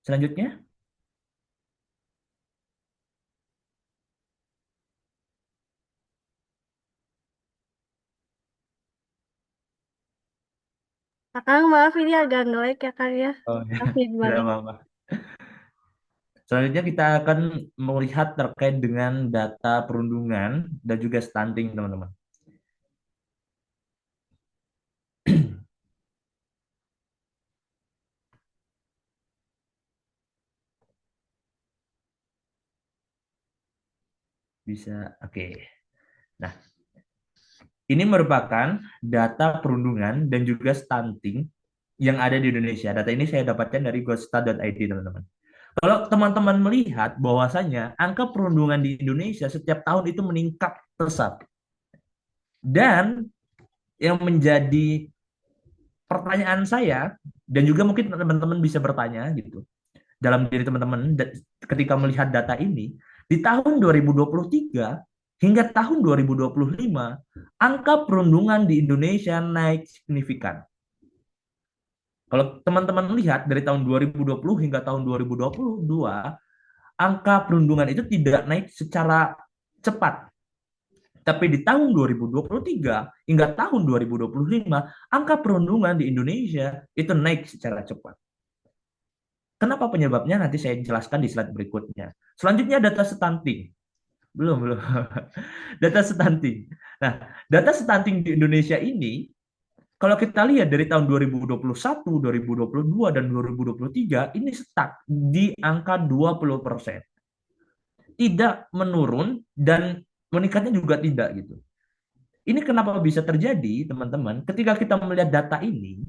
Selanjutnya, Kakak, maaf ini agak nge-lag ya Kak ya. oh ya, Maafin tidak banget. apa-apa. Selanjutnya kita akan melihat terkait dengan data perundungan dan juga stunting, teman-teman. Bisa, oke. Nah, ini merupakan data perundungan dan juga stunting yang ada di Indonesia. Data ini saya dapatkan dari ghoststat.id, teman-teman. Kalau teman-teman melihat bahwasanya angka perundungan di Indonesia setiap tahun itu meningkat pesat. Dan yang menjadi pertanyaan saya, dan juga mungkin teman-teman bisa bertanya gitu, dalam diri teman-teman ketika melihat data ini, di tahun 2023 hingga tahun 2025, angka perundungan di Indonesia naik signifikan. Kalau teman-teman lihat dari tahun 2020 hingga tahun 2022, angka perundungan itu tidak naik secara cepat. Tapi di tahun 2023 hingga tahun 2025, angka perundungan di Indonesia itu naik secara cepat. Kenapa penyebabnya? Nanti saya jelaskan di slide berikutnya. Selanjutnya data stunting. Belum. Data stunting. Nah, data stunting di Indonesia ini, kalau kita lihat dari tahun 2021, 2022, dan 2023, ini stuck di angka 20%. Tidak menurun dan meningkatnya juga tidak gitu. Ini kenapa bisa terjadi, teman-teman? Ketika kita melihat data ini,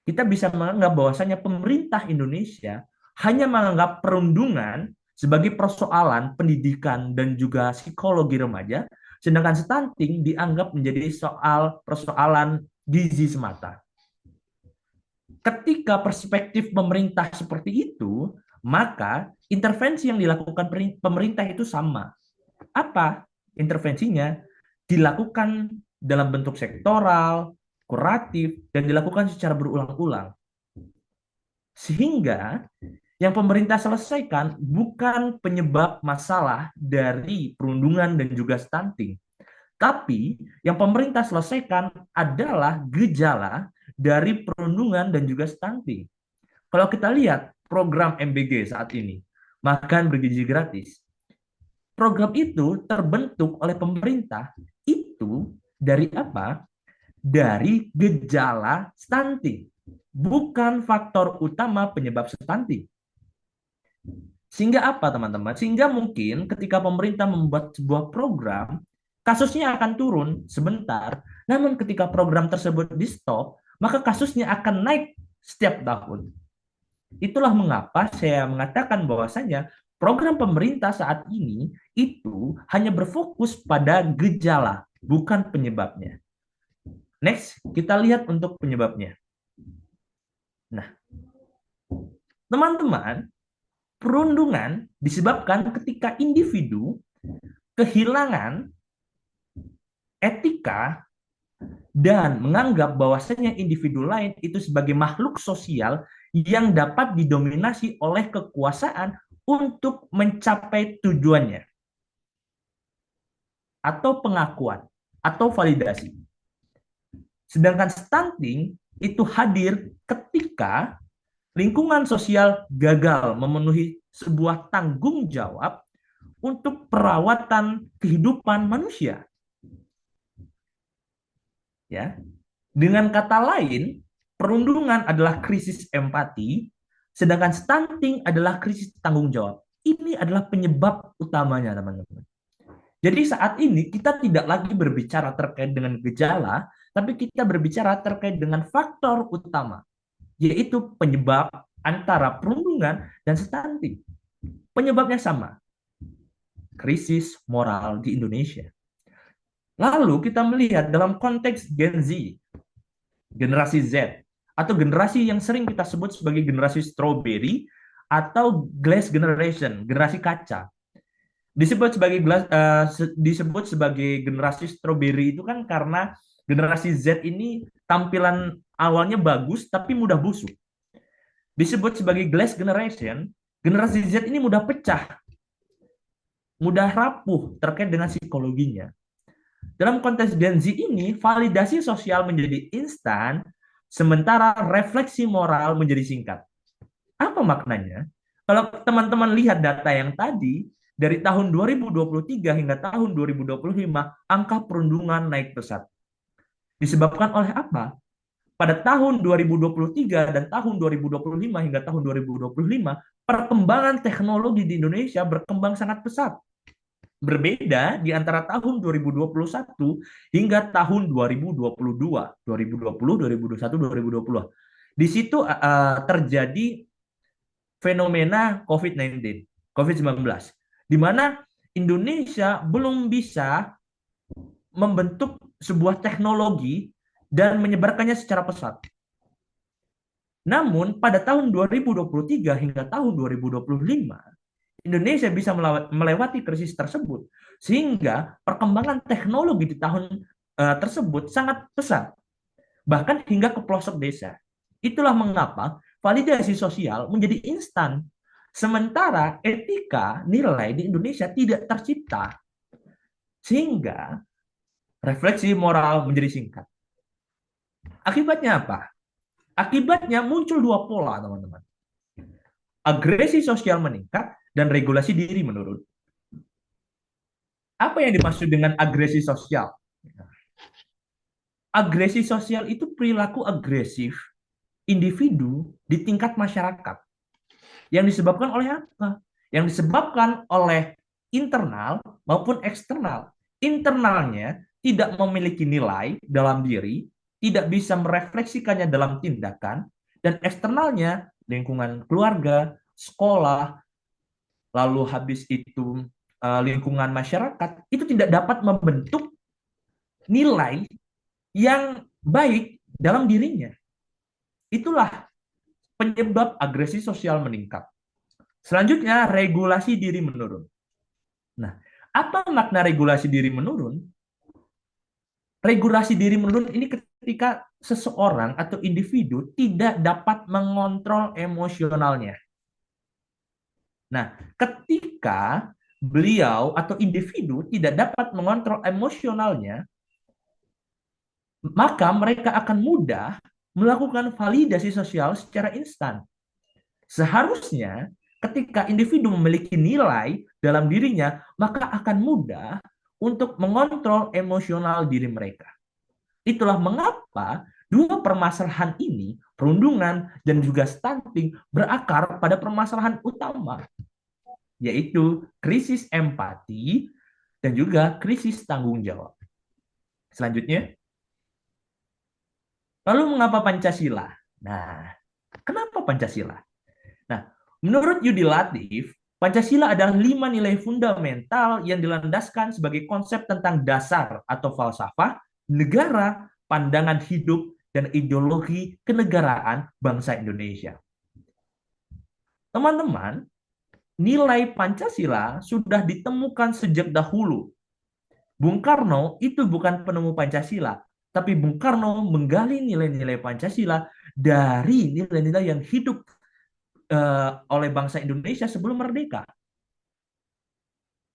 kita bisa menganggap bahwasanya pemerintah Indonesia hanya menganggap perundungan sebagai persoalan pendidikan dan juga psikologi remaja, sedangkan stunting dianggap menjadi soal persoalan gizi semata. Ketika perspektif pemerintah seperti itu, maka intervensi yang dilakukan pemerintah itu sama. Apa intervensinya? Dilakukan dalam bentuk sektoral, kuratif, dan dilakukan secara berulang-ulang. Sehingga yang pemerintah selesaikan bukan penyebab masalah dari perundungan dan juga stunting, tapi yang pemerintah selesaikan adalah gejala dari perundungan dan juga stunting. Kalau kita lihat program MBG saat ini, makan bergizi gratis, program itu terbentuk oleh pemerintah itu dari apa? Dari gejala stunting, bukan faktor utama penyebab stunting. Sehingga apa, teman-teman? Sehingga mungkin ketika pemerintah membuat sebuah program, kasusnya akan turun sebentar, namun ketika program tersebut di stop, maka kasusnya akan naik setiap tahun. Itulah mengapa saya mengatakan bahwasanya program pemerintah saat ini itu hanya berfokus pada gejala, bukan penyebabnya. Next, kita lihat untuk penyebabnya. Nah, teman-teman, perundungan disebabkan ketika individu kehilangan etika dan menganggap bahwasanya individu lain itu sebagai makhluk sosial yang dapat didominasi oleh kekuasaan untuk mencapai tujuannya atau pengakuan atau validasi. Sedangkan stunting itu hadir ketika lingkungan sosial gagal memenuhi sebuah tanggung jawab untuk perawatan kehidupan manusia, ya. Dengan kata lain, perundungan adalah krisis empati, sedangkan stunting adalah krisis tanggung jawab. Ini adalah penyebab utamanya, teman-teman. Jadi saat ini kita tidak lagi berbicara terkait dengan gejala, tapi kita berbicara terkait dengan faktor utama, yaitu penyebab antara perundungan dan stunting. Penyebabnya sama, krisis moral di Indonesia. Lalu kita melihat dalam konteks Gen Z, generasi Z, atau generasi yang sering kita sebut sebagai generasi strawberry atau glass generation, generasi kaca. Disebut sebagai generasi strawberry itu kan karena generasi Z ini tampilan awalnya bagus tapi mudah busuk. Disebut sebagai glass generation, generasi Z ini mudah pecah, mudah rapuh terkait dengan psikologinya. Dalam konteks Gen Z ini, validasi sosial menjadi instan, sementara refleksi moral menjadi singkat. Apa maknanya? Kalau teman-teman lihat data yang tadi, dari tahun 2023 hingga tahun 2025, angka perundungan naik pesat. Disebabkan oleh apa? Pada tahun 2023 dan tahun 2025 hingga tahun 2025, perkembangan teknologi di Indonesia berkembang sangat pesat. Berbeda di antara tahun 2021 hingga tahun 2022, 2020, 2021, 2020. Di situ terjadi fenomena COVID-19, COVID-19, di mana Indonesia belum bisa membentuk sebuah teknologi dan menyebarkannya secara pesat. Namun pada tahun 2023 hingga tahun 2025, Indonesia bisa melewati krisis tersebut sehingga perkembangan teknologi di tahun tersebut sangat pesat, bahkan hingga ke pelosok desa. Itulah mengapa validasi sosial menjadi instan, sementara etika nilai di Indonesia tidak tercipta, sehingga refleksi moral menjadi singkat. Akibatnya apa? Akibatnya muncul dua pola, teman-teman. Agresi sosial meningkat dan regulasi diri menurun. Apa yang dimaksud dengan agresi sosial? Agresi sosial itu perilaku agresif individu di tingkat masyarakat. Yang disebabkan oleh apa? Yang disebabkan oleh internal maupun eksternal. Internalnya tidak memiliki nilai dalam diri, tidak bisa merefleksikannya dalam tindakan, dan eksternalnya lingkungan keluarga, sekolah, lalu habis itu lingkungan masyarakat, itu tidak dapat membentuk nilai yang baik dalam dirinya. Itulah penyebab agresi sosial meningkat. Selanjutnya, regulasi diri menurun. Nah, apa makna regulasi diri menurun? Regulasi diri menurun ini ketika seseorang atau individu tidak dapat mengontrol emosionalnya. Nah, ketika beliau atau individu tidak dapat mengontrol emosionalnya, maka mereka akan mudah melakukan validasi sosial secara instan. Seharusnya ketika individu memiliki nilai dalam dirinya, maka akan mudah untuk mengontrol emosional diri mereka. Itulah mengapa dua permasalahan ini, perundungan dan juga stunting, berakar pada permasalahan utama, yaitu krisis empati dan juga krisis tanggung jawab. Selanjutnya, lalu mengapa Pancasila? Nah, kenapa Pancasila? Nah, menurut Yudi Latif, Pancasila adalah 5 nilai fundamental yang dilandaskan sebagai konsep tentang dasar atau falsafah, negara, pandangan hidup, dan ideologi kenegaraan bangsa Indonesia. Teman-teman, nilai Pancasila sudah ditemukan sejak dahulu. Bung Karno itu bukan penemu Pancasila, tapi Bung Karno menggali nilai-nilai Pancasila dari nilai-nilai yang hidup oleh bangsa Indonesia sebelum merdeka.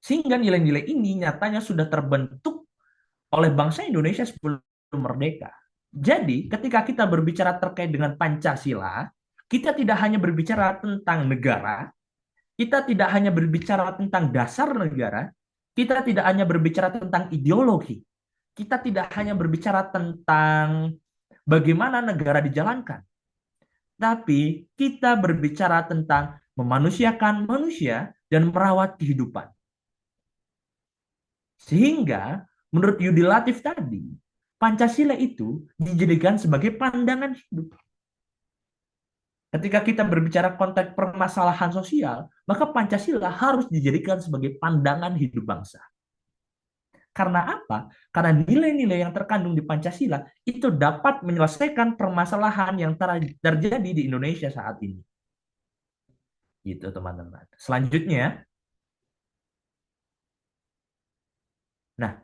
Sehingga nilai-nilai ini nyatanya sudah terbentuk oleh bangsa Indonesia sebelum merdeka. Jadi, ketika kita berbicara terkait dengan Pancasila, kita tidak hanya berbicara tentang negara, kita tidak hanya berbicara tentang dasar negara, kita tidak hanya berbicara tentang ideologi, kita tidak hanya berbicara tentang bagaimana negara dijalankan, tapi kita berbicara tentang memanusiakan manusia dan merawat kehidupan. Sehingga menurut Yudi Latif tadi, Pancasila itu dijadikan sebagai pandangan hidup. Ketika kita berbicara konteks permasalahan sosial, maka Pancasila harus dijadikan sebagai pandangan hidup bangsa. Karena apa? Karena nilai-nilai yang terkandung di Pancasila itu dapat menyelesaikan permasalahan yang terjadi di Indonesia saat ini. Gitu teman-teman. Selanjutnya, nah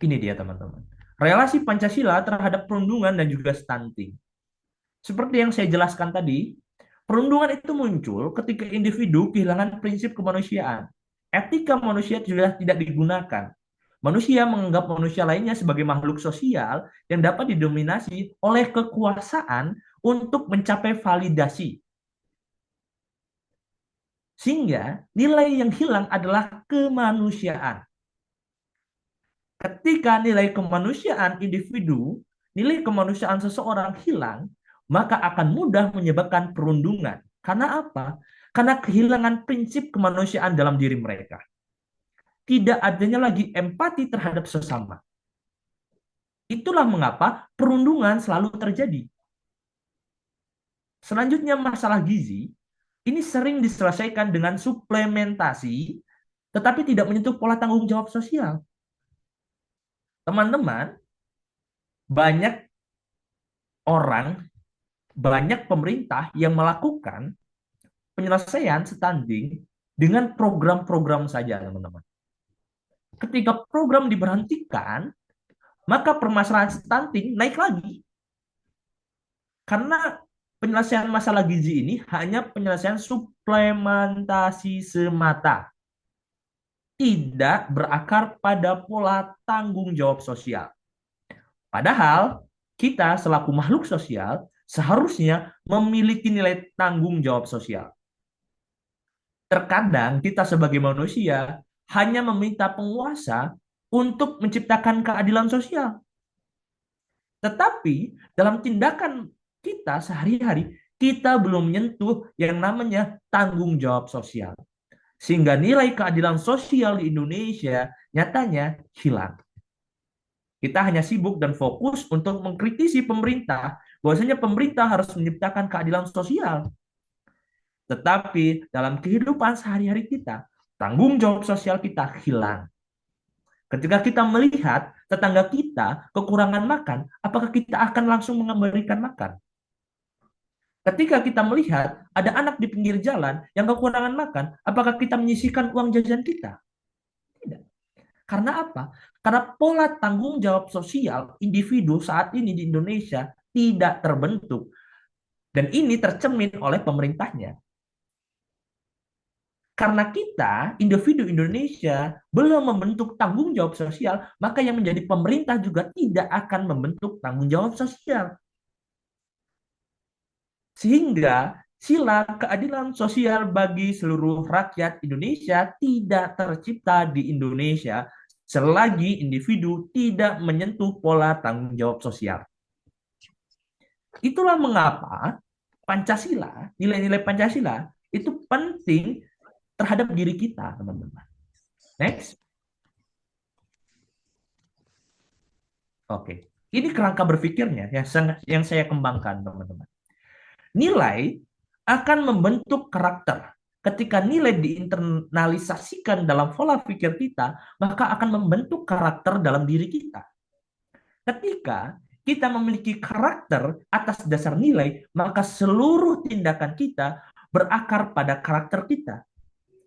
ini dia teman-teman. Relasi Pancasila terhadap perundungan dan juga stunting. Seperti yang saya jelaskan tadi, Perundungan itu muncul ketika individu kehilangan prinsip kemanusiaan. Etika manusia sudah tidak digunakan. Manusia menganggap manusia lainnya sebagai makhluk sosial yang dapat didominasi oleh kekuasaan untuk mencapai validasi. Sehingga nilai yang hilang adalah kemanusiaan. Ketika nilai kemanusiaan individu, nilai kemanusiaan seseorang hilang, maka akan mudah menyebabkan perundungan. Karena apa? Karena kehilangan prinsip kemanusiaan dalam diri mereka. Tidak adanya lagi empati terhadap sesama. Itulah mengapa perundungan selalu terjadi. Selanjutnya masalah gizi, ini sering diselesaikan dengan suplementasi, tetapi tidak menyentuh pola tanggung jawab sosial. Teman-teman, banyak orang, banyak pemerintah yang melakukan penyelesaian stunting dengan program-program saja, teman-teman. Ketika program diberhentikan, maka permasalahan stunting naik lagi. Karena penyelesaian masalah gizi ini hanya penyelesaian suplementasi semata. Tidak berakar pada pola tanggung jawab sosial. Padahal kita selaku makhluk sosial seharusnya memiliki nilai tanggung jawab sosial. Terkadang kita sebagai manusia hanya meminta penguasa untuk menciptakan keadilan sosial. Tetapi dalam tindakan kita sehari-hari, kita belum menyentuh yang namanya tanggung jawab sosial. Sehingga nilai keadilan sosial di Indonesia nyatanya hilang. Kita hanya sibuk dan fokus untuk mengkritisi pemerintah, bahwasanya pemerintah harus menciptakan keadilan sosial. Tetapi dalam kehidupan sehari-hari kita, tanggung jawab sosial kita hilang. Ketika kita melihat tetangga kita kekurangan makan, apakah kita akan langsung memberikan makan? Ketika kita melihat ada anak di pinggir jalan yang kekurangan makan, apakah kita menyisihkan uang jajan kita? Tidak. Karena apa? Karena pola tanggung jawab sosial individu saat ini di Indonesia tidak terbentuk. Dan ini tercermin oleh pemerintahnya. Karena kita, individu Indonesia, belum membentuk tanggung jawab sosial, maka yang menjadi pemerintah juga tidak akan membentuk tanggung jawab sosial. Sehingga sila keadilan sosial bagi seluruh rakyat Indonesia tidak tercipta di Indonesia selagi individu tidak menyentuh pola tanggung jawab sosial. Itulah mengapa Pancasila, nilai-nilai Pancasila itu penting terhadap diri kita, teman-teman. Next. Oke. Ini kerangka berpikirnya yang saya kembangkan, teman-teman. Nilai akan membentuk karakter. Ketika nilai diinternalisasikan dalam pola pikir kita, maka akan membentuk karakter dalam diri kita. Ketika kita memiliki karakter atas dasar nilai, maka seluruh tindakan kita berakar pada karakter kita.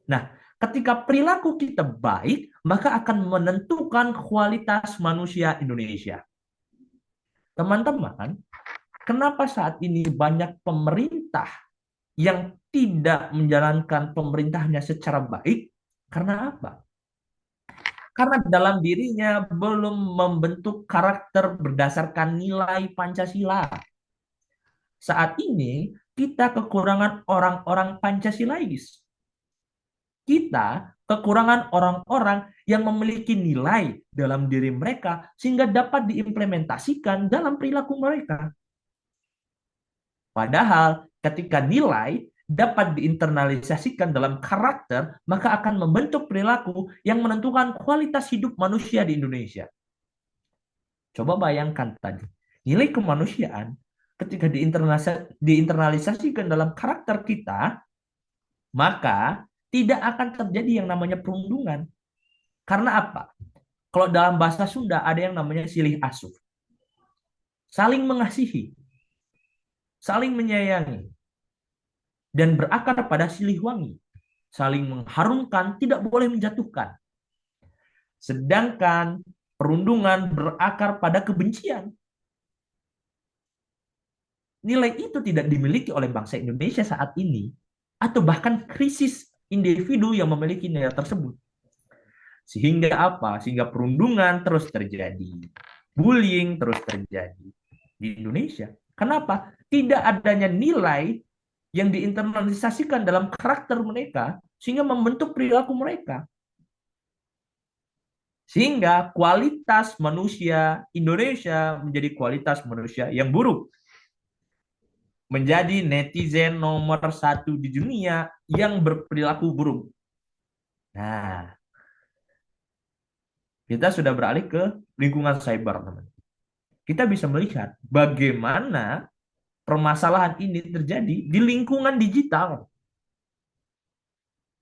Nah, ketika perilaku kita baik, maka akan menentukan kualitas manusia Indonesia. Teman-teman, kenapa saat ini banyak pemerintah yang tidak menjalankan pemerintahnya secara baik? Karena apa? Karena dalam dirinya belum membentuk karakter berdasarkan nilai Pancasila. Saat ini kita kekurangan orang-orang Pancasilais. Kita kekurangan orang-orang yang memiliki nilai dalam diri mereka sehingga dapat diimplementasikan dalam perilaku mereka. Padahal ketika nilai dapat diinternalisasikan dalam karakter, maka akan membentuk perilaku yang menentukan kualitas hidup manusia di Indonesia. Coba bayangkan tadi, nilai kemanusiaan ketika diinternalisasikan dalam karakter kita, maka tidak akan terjadi yang namanya perundungan. Karena apa? Kalau dalam bahasa Sunda ada yang namanya silih asuh. Saling mengasihi, saling menyayangi, dan berakar pada silih wangi. Saling mengharumkan, tidak boleh menjatuhkan. Sedangkan perundungan berakar pada kebencian. nilai itu tidak dimiliki oleh bangsa Indonesia saat ini, atau bahkan krisis individu yang memiliki nilai tersebut. Sehingga apa? Sehingga perundungan terus terjadi. Bullying terus terjadi di Indonesia. Kenapa? Tidak adanya nilai yang diinternalisasikan dalam karakter mereka sehingga membentuk perilaku mereka. Sehingga kualitas manusia Indonesia menjadi kualitas manusia yang buruk. Menjadi netizen nomor satu di dunia yang berperilaku buruk. Nah, kita sudah beralih ke lingkungan cyber, teman. Kita bisa melihat bagaimana permasalahan ini terjadi di lingkungan digital.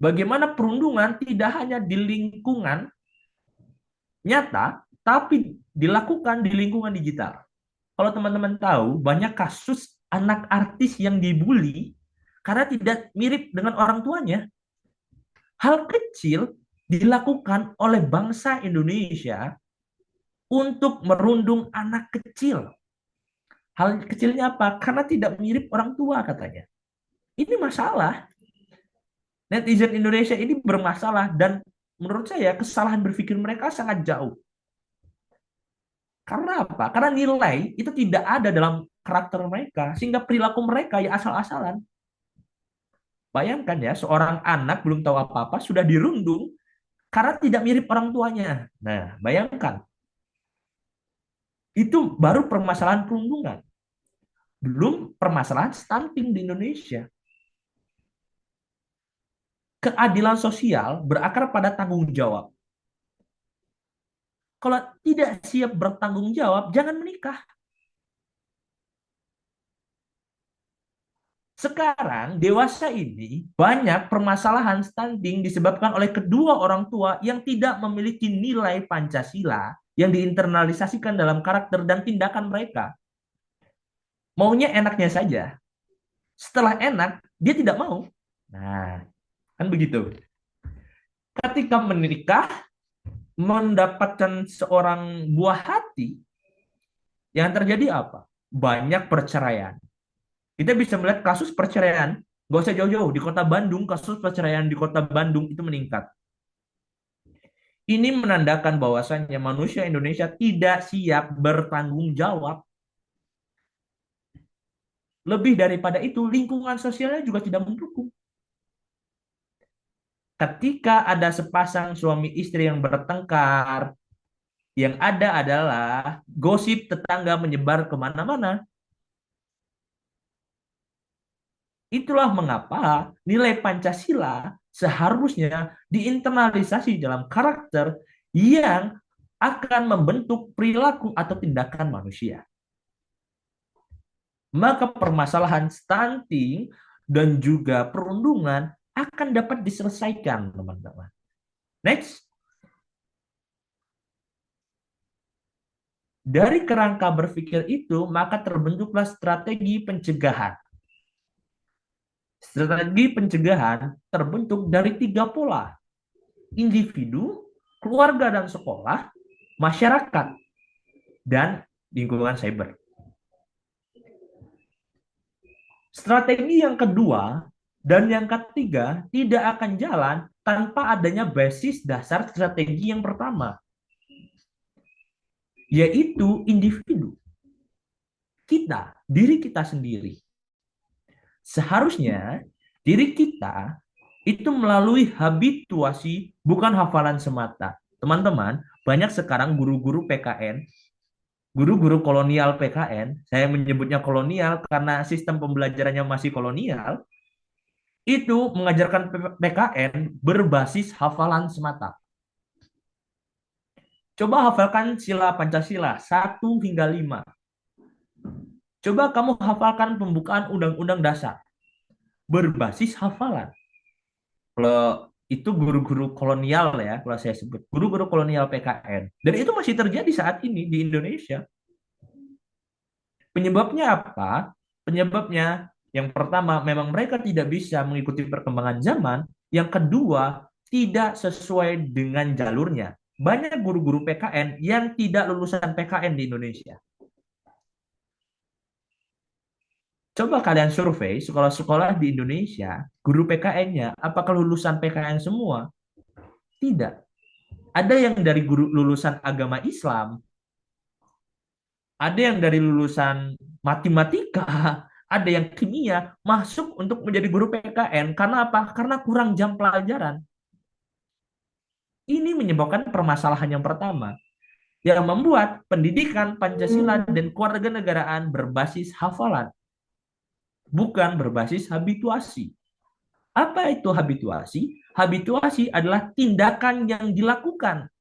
Bagaimana perundungan tidak hanya di lingkungan nyata, tapi dilakukan di lingkungan digital. Kalau teman-teman tahu, banyak kasus anak artis yang dibully karena tidak mirip dengan orang tuanya. Hal kecil dilakukan oleh bangsa Indonesia untuk merundung anak kecil. Hal kecilnya apa? Karena tidak mirip orang tua katanya. Ini masalah. Netizen Indonesia ini bermasalah dan menurut saya kesalahan berpikir mereka sangat jauh. Karena apa? Karena nilai itu tidak ada dalam karakter mereka sehingga perilaku mereka ya asal-asalan. Bayangkan ya, seorang anak belum tahu apa-apa sudah dirundung karena tidak mirip orang tuanya. Nah, bayangkan. Itu baru permasalahan perundungan. Belum permasalahan stunting di Indonesia. Keadilan sosial berakar pada tanggung jawab. Kalau tidak siap bertanggung jawab, jangan menikah. Sekarang, dewasa ini, banyak permasalahan stunting disebabkan oleh kedua orang tua yang tidak memiliki nilai Pancasila yang diinternalisasikan dalam karakter dan tindakan mereka. Maunya enaknya saja. Setelah enak, dia tidak mau. Nah, kan begitu. Ketika menikah, mendapatkan seorang buah hati, yang terjadi apa? Banyak perceraian. Kita bisa melihat kasus perceraian, nggak usah jauh-jauh, di kota Bandung, kasus perceraian di kota Bandung itu meningkat. Ini menandakan bahwasannya manusia Indonesia tidak siap bertanggung jawab. Lebih daripada itu, lingkungan sosialnya juga tidak mendukung. Ketika ada sepasang suami istri yang bertengkar, yang ada adalah gosip tetangga menyebar kemana-mana. Itulah mengapa nilai Pancasila seharusnya diinternalisasi dalam karakter yang akan membentuk perilaku atau tindakan manusia. Maka permasalahan stunting dan juga perundungan akan dapat diselesaikan, teman-teman. Next. Dari kerangka berpikir itu, maka terbentuklah strategi pencegahan. Strategi pencegahan terbentuk dari 3 pola. Individu, keluarga dan sekolah, masyarakat, dan lingkungan cyber. Strategi yang kedua dan yang ketiga tidak akan jalan tanpa adanya basis dasar strategi yang pertama, yaitu individu. Kita, diri kita sendiri. Seharusnya diri kita itu melalui habituasi, bukan hafalan semata. Teman-teman, banyak sekarang guru-guru PKN, guru-guru kolonial PKN, saya menyebutnya kolonial karena sistem pembelajarannya masih kolonial, itu mengajarkan PKN berbasis hafalan semata. Coba hafalkan sila Pancasila 1 hingga 5. Coba kamu hafalkan pembukaan Undang-Undang Dasar berbasis hafalan. Kalau itu guru-guru kolonial ya, kalau saya sebut guru-guru kolonial PKN. Dan itu masih terjadi saat ini di Indonesia. Penyebabnya apa? Penyebabnya yang pertama memang mereka tidak bisa mengikuti perkembangan zaman. Yang kedua, tidak sesuai dengan jalurnya. Banyak guru-guru PKN yang tidak lulusan PKN di Indonesia. Coba kalian survei sekolah-sekolah di Indonesia, guru PKN-nya, apakah lulusan PKN semua? Tidak. Ada yang dari guru lulusan agama Islam, ada yang dari lulusan matematika, ada yang kimia, masuk untuk menjadi guru PKN. Karena apa? Karena kurang jam pelajaran. Ini menyebabkan permasalahan yang pertama, yang membuat pendidikan Pancasila dan kewarganegaraan berbasis hafalan, bukan berbasis habituasi. Apa itu habituasi? Habituasi adalah tindakan yang dilakukan,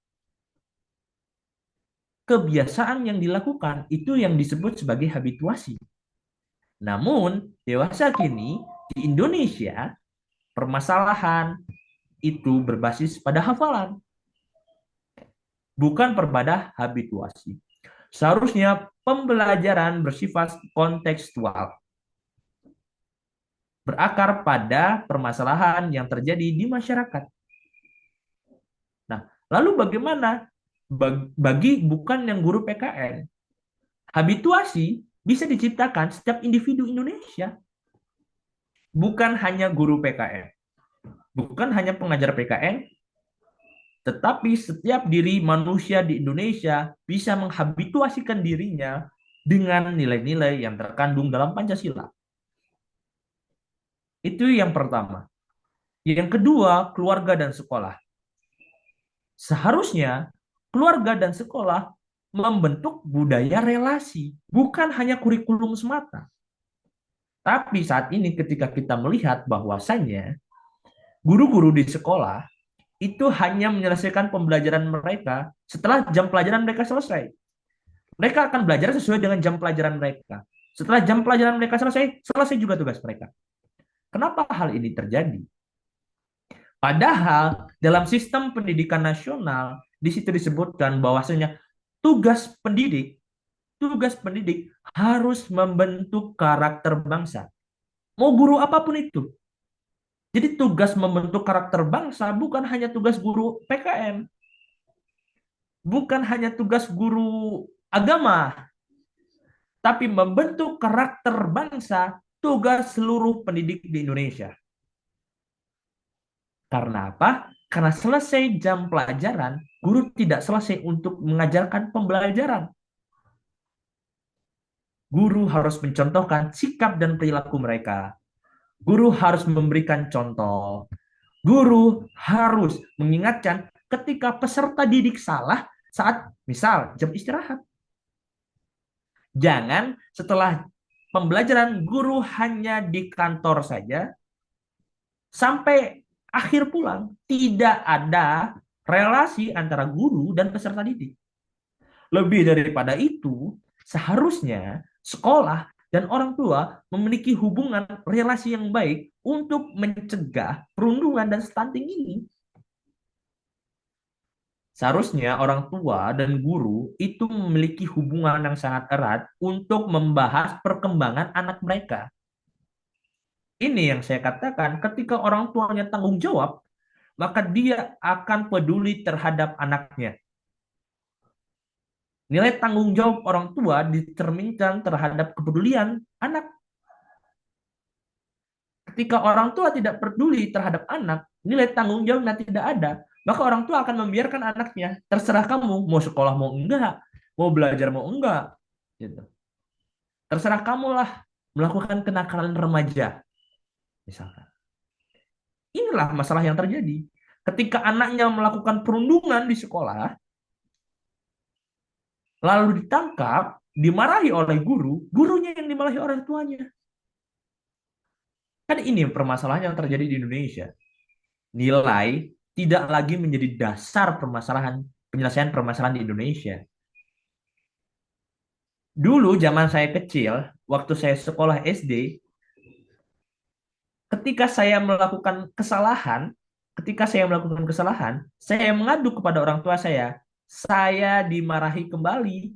kebiasaan yang dilakukan, itu yang disebut sebagai habituasi. Namun, dewasa kini di Indonesia, permasalahan itu berbasis pada hafalan, bukan pada habituasi. Seharusnya pembelajaran bersifat kontekstual, berakar pada permasalahan yang terjadi di masyarakat. Nah, lalu bagaimana bagi bukan yang guru PKN? Habituasi bisa diciptakan setiap individu Indonesia, bukan hanya guru PKN, bukan hanya pengajar PKN, tetapi setiap diri manusia di Indonesia bisa menghabituasikan dirinya dengan nilai-nilai yang terkandung dalam Pancasila. Itu yang pertama. Yang kedua, keluarga dan sekolah. Seharusnya keluarga dan sekolah membentuk budaya relasi, bukan hanya kurikulum semata. Tapi saat ini ketika kita melihat bahwasannya guru-guru di sekolah itu hanya menyelesaikan pembelajaran mereka setelah jam pelajaran mereka selesai. Mereka akan belajar sesuai dengan jam pelajaran mereka. Setelah jam pelajaran mereka selesai, selesai juga tugas mereka. Kenapa hal ini terjadi? Padahal dalam sistem pendidikan nasional di situ disebutkan bahwasanya tugas pendidik, tugas pendidik harus membentuk karakter bangsa. Mau guru apapun itu. Jadi tugas membentuk karakter bangsa bukan hanya tugas guru PKN, bukan hanya tugas guru agama, tapi membentuk karakter bangsa tugas seluruh pendidik di Indonesia. Karena apa? Karena selesai jam pelajaran, guru tidak selesai untuk mengajarkan pembelajaran. Guru harus mencontohkan sikap dan perilaku mereka. Guru harus memberikan contoh. Guru harus mengingatkan ketika peserta didik salah saat misal jam istirahat. Jangan setelah pembelajaran guru hanya di kantor saja sampai akhir pulang. Tidak ada relasi antara guru dan peserta didik. Lebih daripada itu, seharusnya sekolah dan orang tua memiliki hubungan relasi yang baik untuk mencegah perundungan dan stunting ini. Seharusnya orang tua dan guru itu memiliki hubungan yang sangat erat untuk membahas perkembangan anak mereka. Ini yang saya katakan, ketika orang tuanya tanggung jawab, maka dia akan peduli terhadap anaknya. Nilai tanggung jawab orang tua dicerminkan terhadap kepedulian anak. Ketika orang tua tidak peduli terhadap anak, nilai tanggung jawabnya tidak ada, maka orang tua akan membiarkan anaknya. Terserah kamu, mau sekolah mau enggak, mau belajar mau enggak. Gitu. Terserah kamulah melakukan kenakalan remaja, misalkan. Inilah masalah yang terjadi. Ketika anaknya melakukan perundungan di sekolah, lalu ditangkap, dimarahi oleh guru, gurunya yang dimarahi orang tuanya. Kan ini permasalahan yang terjadi di Indonesia. Nilai tidak lagi menjadi dasar permasalahan penyelesaian permasalahan di Indonesia. Dulu zaman saya kecil, waktu saya sekolah SD, ketika saya melakukan kesalahan, saya mengadu kepada orang tua saya dimarahi kembali.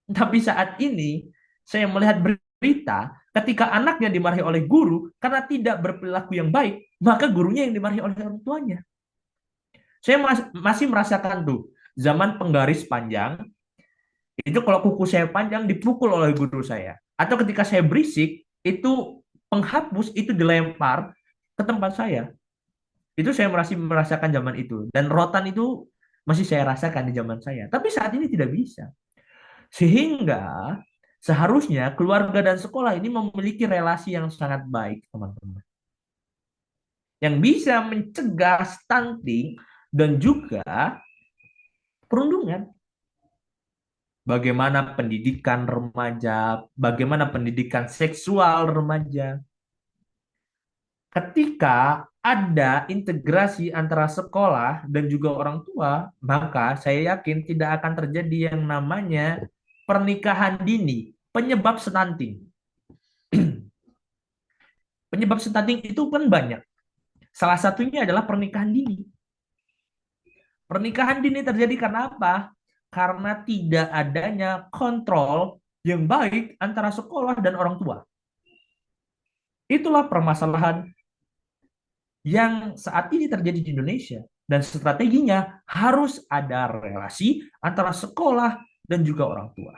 Tapi saat ini saya melihat berita ketika anaknya dimarahi oleh guru karena tidak berperilaku yang baik, maka gurunya yang dimarahi oleh orang tuanya. Saya masih merasakan tuh zaman penggaris panjang, itu kalau kuku saya panjang dipukul oleh guru saya. Atau ketika saya berisik, itu penghapus itu dilempar ke tempat saya. Itu saya masih merasakan zaman itu. Dan rotan itu masih saya rasakan di zaman saya. Tapi saat ini tidak bisa. Sehingga seharusnya keluarga dan sekolah ini memiliki relasi yang sangat baik, teman-teman. Yang bisa mencegah stunting dan juga perundungan. Bagaimana pendidikan remaja, bagaimana pendidikan seksual remaja. Ketika ada integrasi antara sekolah dan juga orang tua, maka saya yakin tidak akan terjadi yang namanya pernikahan dini, penyebab stunting. Penyebab stunting itu kan banyak. Salah satunya adalah pernikahan dini. Pernikahan dini terjadi karena apa? Karena tidak adanya kontrol yang baik antara sekolah dan orang tua. Itulah permasalahan yang saat ini terjadi di Indonesia. Dan strateginya harus ada relasi antara sekolah dan juga orang tua.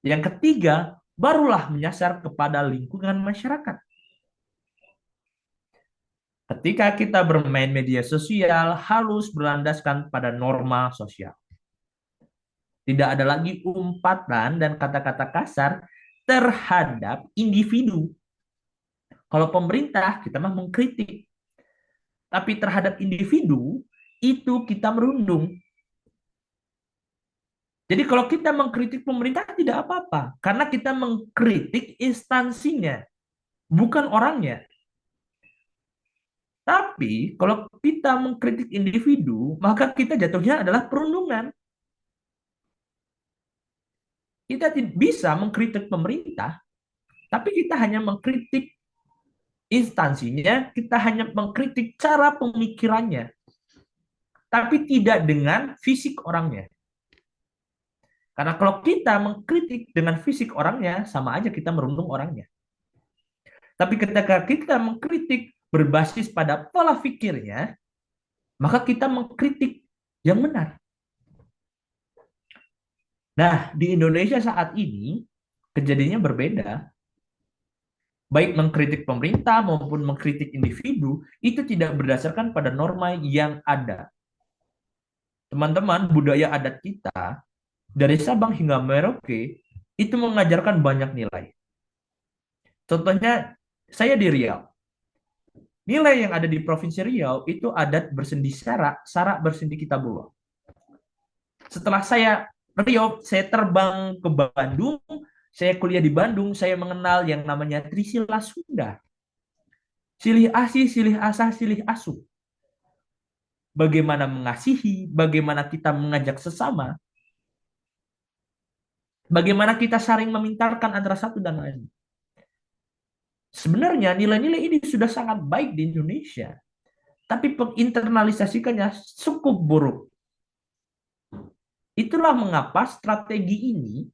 Yang ketiga, barulah menyasar kepada lingkungan masyarakat. Ketika kita bermain media sosial, harus berlandaskan pada norma sosial. Tidak ada lagi umpatan dan kata-kata kasar terhadap individu. Kalau pemerintah, kita mah mengkritik. Tapi terhadap individu, itu kita merundung. Jadi kalau kita mengkritik pemerintah tidak apa-apa. Karena kita mengkritik instansinya, bukan orangnya. Tapi kalau kita mengkritik individu, maka kita jatuhnya adalah perundungan. Kita tidak bisa mengkritik pemerintah, tapi kita hanya mengkritik instansinya, kita hanya mengkritik cara pemikirannya, tapi tidak dengan fisik orangnya. Karena kalau kita mengkritik dengan fisik orangnya, sama aja kita merundung orangnya. Tapi ketika kita mengkritik berbasis pada pola pikirnya, maka kita mengkritik yang benar. Nah, di Indonesia saat ini kejadiannya berbeda. Baik mengkritik pemerintah maupun mengkritik individu, itu tidak berdasarkan pada norma yang ada. Teman-teman, budaya adat kita, dari Sabang hingga Merauke, itu mengajarkan banyak nilai. Contohnya, saya di Riau. Nilai yang ada di Provinsi Riau itu adat bersendi sara, sara bersendi kitabullah. Setelah saya Riau, saya terbang ke Bandung, saya kuliah di Bandung, saya mengenal yang namanya Trisila Sunda. Silih asih, silih asah, silih asuh. Bagaimana mengasihi, bagaimana kita mengajak sesama, bagaimana kita saling memintarkan antara satu dan lain. Sebenarnya nilai-nilai ini sudah sangat baik di Indonesia, tapi penginternalisasikannya cukup buruk. Itulah mengapa strategi ini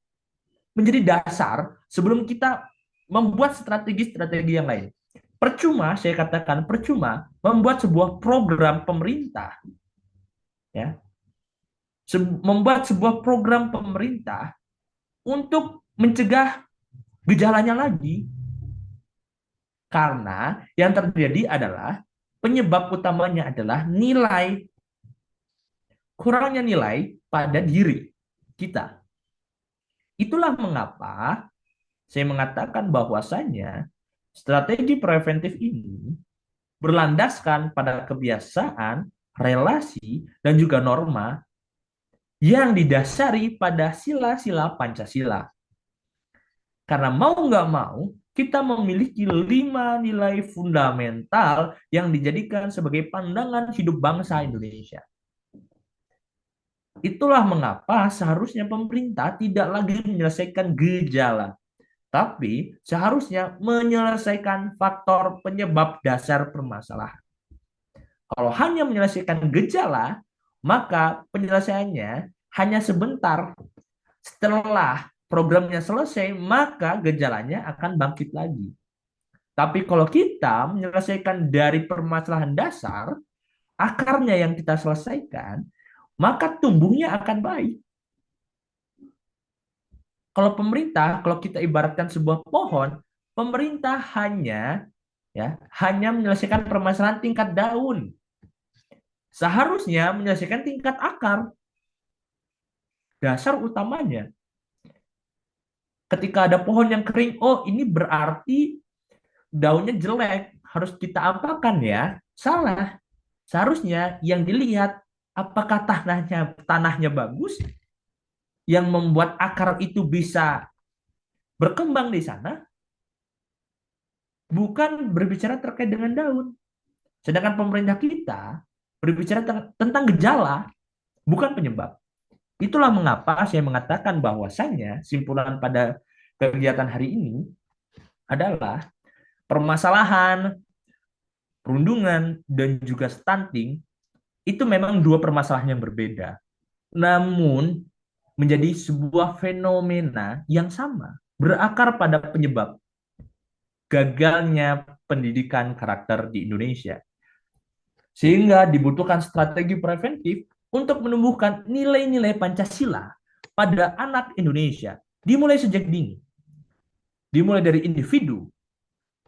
menjadi dasar sebelum kita membuat strategi-strategi yang lain. Percuma, saya katakan percuma membuat sebuah program pemerintah, ya, membuat sebuah program pemerintah untuk mencegah gejalanya lagi. Karena yang terjadi adalah penyebab utamanya adalah nilai, kurangnya nilai pada diri kita. Itulah mengapa saya mengatakan bahwasannya strategi preventif ini berlandaskan pada kebiasaan, relasi, dan juga norma yang didasari pada sila-sila Pancasila. Karena mau nggak mau, kita memiliki 5 nilai fundamental yang dijadikan sebagai pandangan hidup bangsa Indonesia. Itulah mengapa seharusnya pemerintah tidak lagi menyelesaikan gejala, tapi seharusnya menyelesaikan faktor penyebab dasar permasalahan. Kalau hanya menyelesaikan gejala, maka penyelesaiannya hanya sebentar. Setelah programnya selesai, maka gejalanya akan bangkit lagi. Tapi kalau kita menyelesaikan dari permasalahan dasar, akarnya yang kita selesaikan, maka tumbuhnya akan baik. Kalau pemerintah, kalau kita ibaratkan sebuah pohon, pemerintah hanya menyelesaikan permasalahan tingkat daun. Seharusnya menyelesaikan tingkat akar. Dasar utamanya. Ketika ada pohon yang kering, oh ini berarti daunnya jelek, harus kita apakan ya? Salah. Seharusnya yang dilihat apakah tanahnya bagus yang membuat akar itu bisa berkembang di sana, bukan berbicara terkait dengan daun. Sedangkan pemerintah kita berbicara tentang gejala, bukan penyebab. Itulah mengapa saya mengatakan bahwasannya simpulan pada kegiatan hari ini adalah permasalahan perundungan dan juga stunting itu memang dua permasalahan yang berbeda. Namun menjadi sebuah fenomena yang sama, berakar pada penyebab gagalnya pendidikan karakter di Indonesia. Sehingga dibutuhkan strategi preventif untuk menumbuhkan nilai-nilai Pancasila pada anak Indonesia, dimulai sejak dini, dimulai dari individu,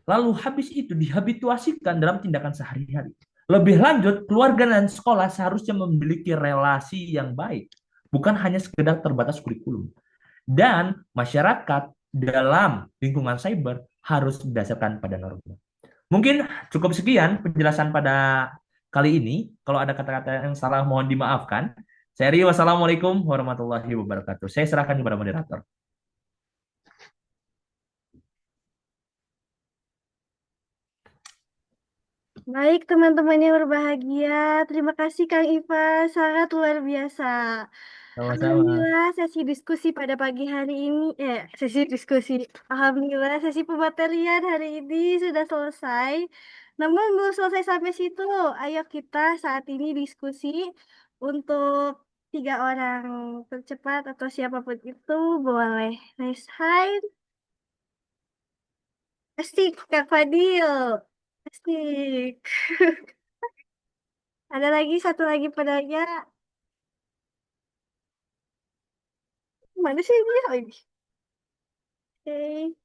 lalu habis itu dihabituasikan dalam tindakan sehari-hari. Lebih lanjut, keluarga dan sekolah seharusnya memiliki relasi yang baik, bukan hanya sekedar terbatas kurikulum. Dan masyarakat dalam lingkungan cyber harus berdasarkan pada norma. Mungkin cukup sekian penjelasan pada kali ini. Kalau ada kata-kata yang salah mohon dimaafkan. Saya Rio, wassalamualaikum warahmatullahi wabarakatuh. Saya serahkan kepada moderator. Baik, teman-teman yang berbahagia. Terima kasih Kang Iva, sangat luar biasa. Sama-sama. Alhamdulillah sesi diskusi pada pagi hari ini, sesi diskusi. Alhamdulillah sesi pematerian hari ini sudah selesai. Namun belum selesai sampai situ. Ayo kita saat ini diskusi untuk 3 orang tercepat atau siapapun itu boleh raise hand. Asik, Kak Fadil. Asik. Ada lagi satu lagi penanya. Mana sih dia? Oh, ini. Oke.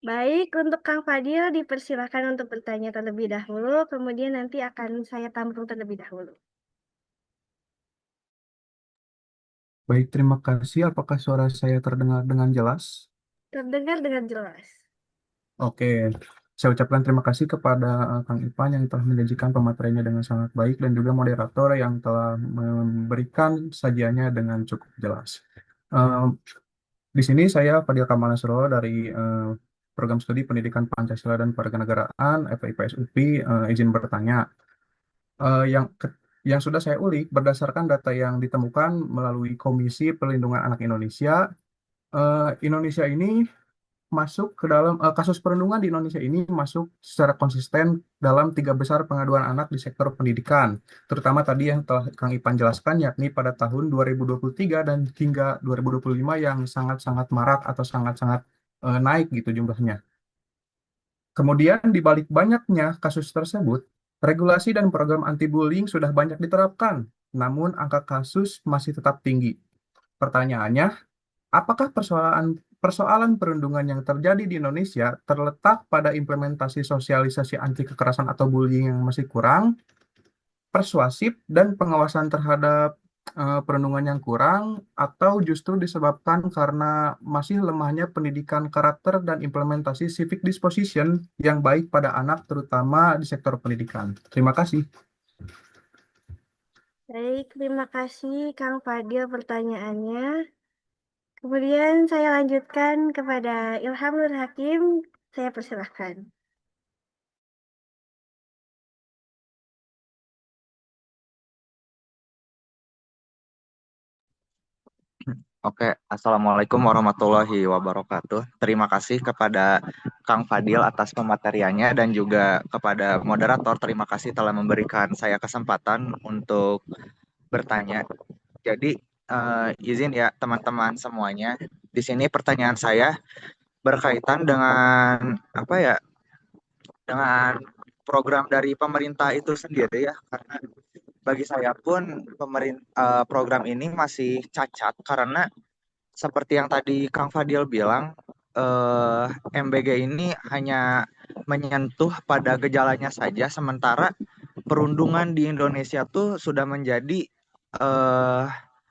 Baik, untuk Kang Fadil dipersilakan untuk bertanya terlebih dahulu, kemudian nanti akan saya tampung terlebih dahulu. Baik, terima kasih. Apakah suara saya terdengar dengan jelas? Terdengar dengan jelas. Oke, saya ucapkan terima kasih kepada Kang Ipan yang telah menyajikan pemateriannya dengan sangat baik dan juga moderator yang telah memberikan sajiannya dengan cukup jelas. Eh, di sini saya Fadil Kamal Nasrullah dari Program Studi Pendidikan Pancasila dan Warganegaraan FIPS UPI, izin bertanya. Yang sudah saya ulik berdasarkan data yang ditemukan melalui Komisi Perlindungan Anak Indonesia, Indonesia ini masuk ke dalam kasus perundungan di Indonesia ini masuk secara konsisten dalam tiga besar pengaduan anak di sektor pendidikan, terutama tadi yang telah Kang Ipan jelaskan, yakni pada tahun 2023 dan hingga 2025 yang sangat-sangat marak atau sangat-sangat naik gitu jumlahnya. Kemudian di balik banyaknya kasus tersebut, regulasi dan program anti-bullying sudah banyak diterapkan, namun angka kasus masih tetap tinggi. Pertanyaannya, apakah persoalan persoalan perundungan yang terjadi di Indonesia terletak pada implementasi sosialisasi anti kekerasan atau bullying yang masih kurang, persuasif dan pengawasan terhadap perundungan yang kurang, atau justru disebabkan karena masih lemahnya pendidikan karakter dan implementasi civic disposition yang baik pada anak, terutama di sektor pendidikan? Terima kasih. Baik, terima kasih Kang Fadil pertanyaannya. Kemudian saya lanjutkan kepada Ilham Nur Hakim. Saya persilahkan. Oke, Assalamualaikum warahmatullahi wabarakatuh. Terima kasih kepada Kang Fadil atas pemateriannya dan juga kepada moderator. Terima kasih telah memberikan saya kesempatan untuk bertanya. Jadi, izin ya teman-teman semuanya. Di sini pertanyaan saya berkaitan dengan apa ya? Dengan program dari pemerintah itu sendiri ya. Karena bagi saya pun program ini masih cacat karena seperti yang tadi Kang Fadil bilang, MBG ini hanya menyentuh pada gejalanya saja, sementara perundungan di Indonesia tuh sudah menjadi eh,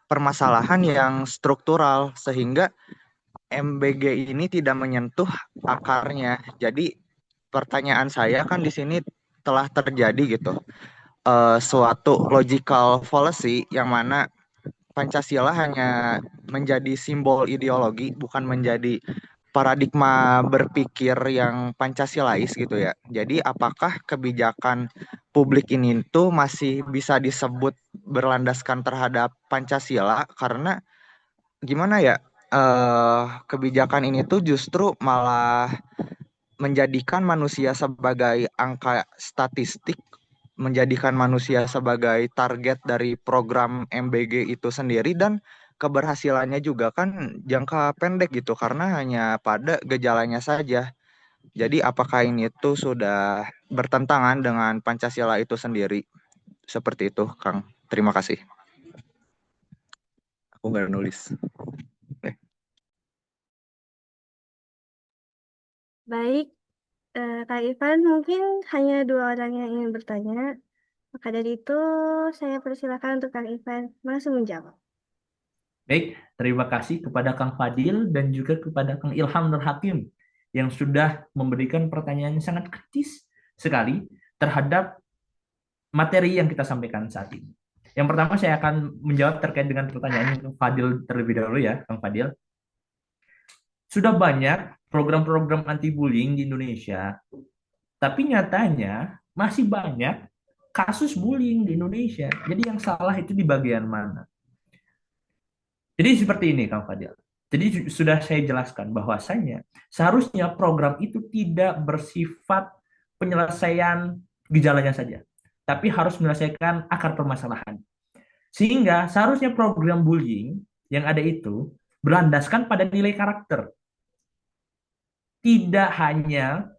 permasalahan yang struktural, sehingga MBG ini tidak menyentuh akarnya. Jadi pertanyaan saya kan di sini telah terjadi gitu, suatu logical fallacy yang mana Pancasila hanya menjadi simbol ideologi, bukan menjadi paradigma berpikir yang Pancasilais gitu ya. Jadi apakah kebijakan publik ini tuh masih bisa disebut berlandaskan terhadap Pancasila? Karena gimana ya, kebijakan ini tuh justru malah menjadikan manusia sebagai angka statistik, menjadikan manusia sebagai target dari program MBG itu sendiri, dan keberhasilannya juga kan jangka pendek gitu karena hanya pada gejalanya saja. Jadi apakah ini tuh sudah bertentangan dengan Pancasila itu sendiri? Seperti itu, Kang. Terima kasih. Aku nggak nulis. Baik, Kak Ivan mungkin hanya dua orang yang ingin bertanya. Maka dari itu saya persilakan untuk Kang Ivan langsung menjawab. Baik, terima kasih kepada Kang Fadil dan juga kepada Kang Ilham Nur Hakim yang sudah memberikan pertanyaan yang sangat kritis sekali terhadap materi yang kita sampaikan saat ini. Yang pertama saya akan menjawab terkait dengan pertanyaan Kang Fadil terlebih dahulu ya, Kang Fadil. Sudah banyak program-program anti-bullying di Indonesia, tapi nyatanya masih banyak kasus bullying di Indonesia. Jadi yang salah itu di bagian mana? Jadi seperti ini, Kang Fadil. Jadi sudah saya jelaskan bahwasanya seharusnya program itu tidak bersifat penyelesaian gejalanya saja, tapi harus menyelesaikan akar permasalahan. Sehingga seharusnya program bullying yang ada itu berlandaskan pada nilai karakter. Tidak hanya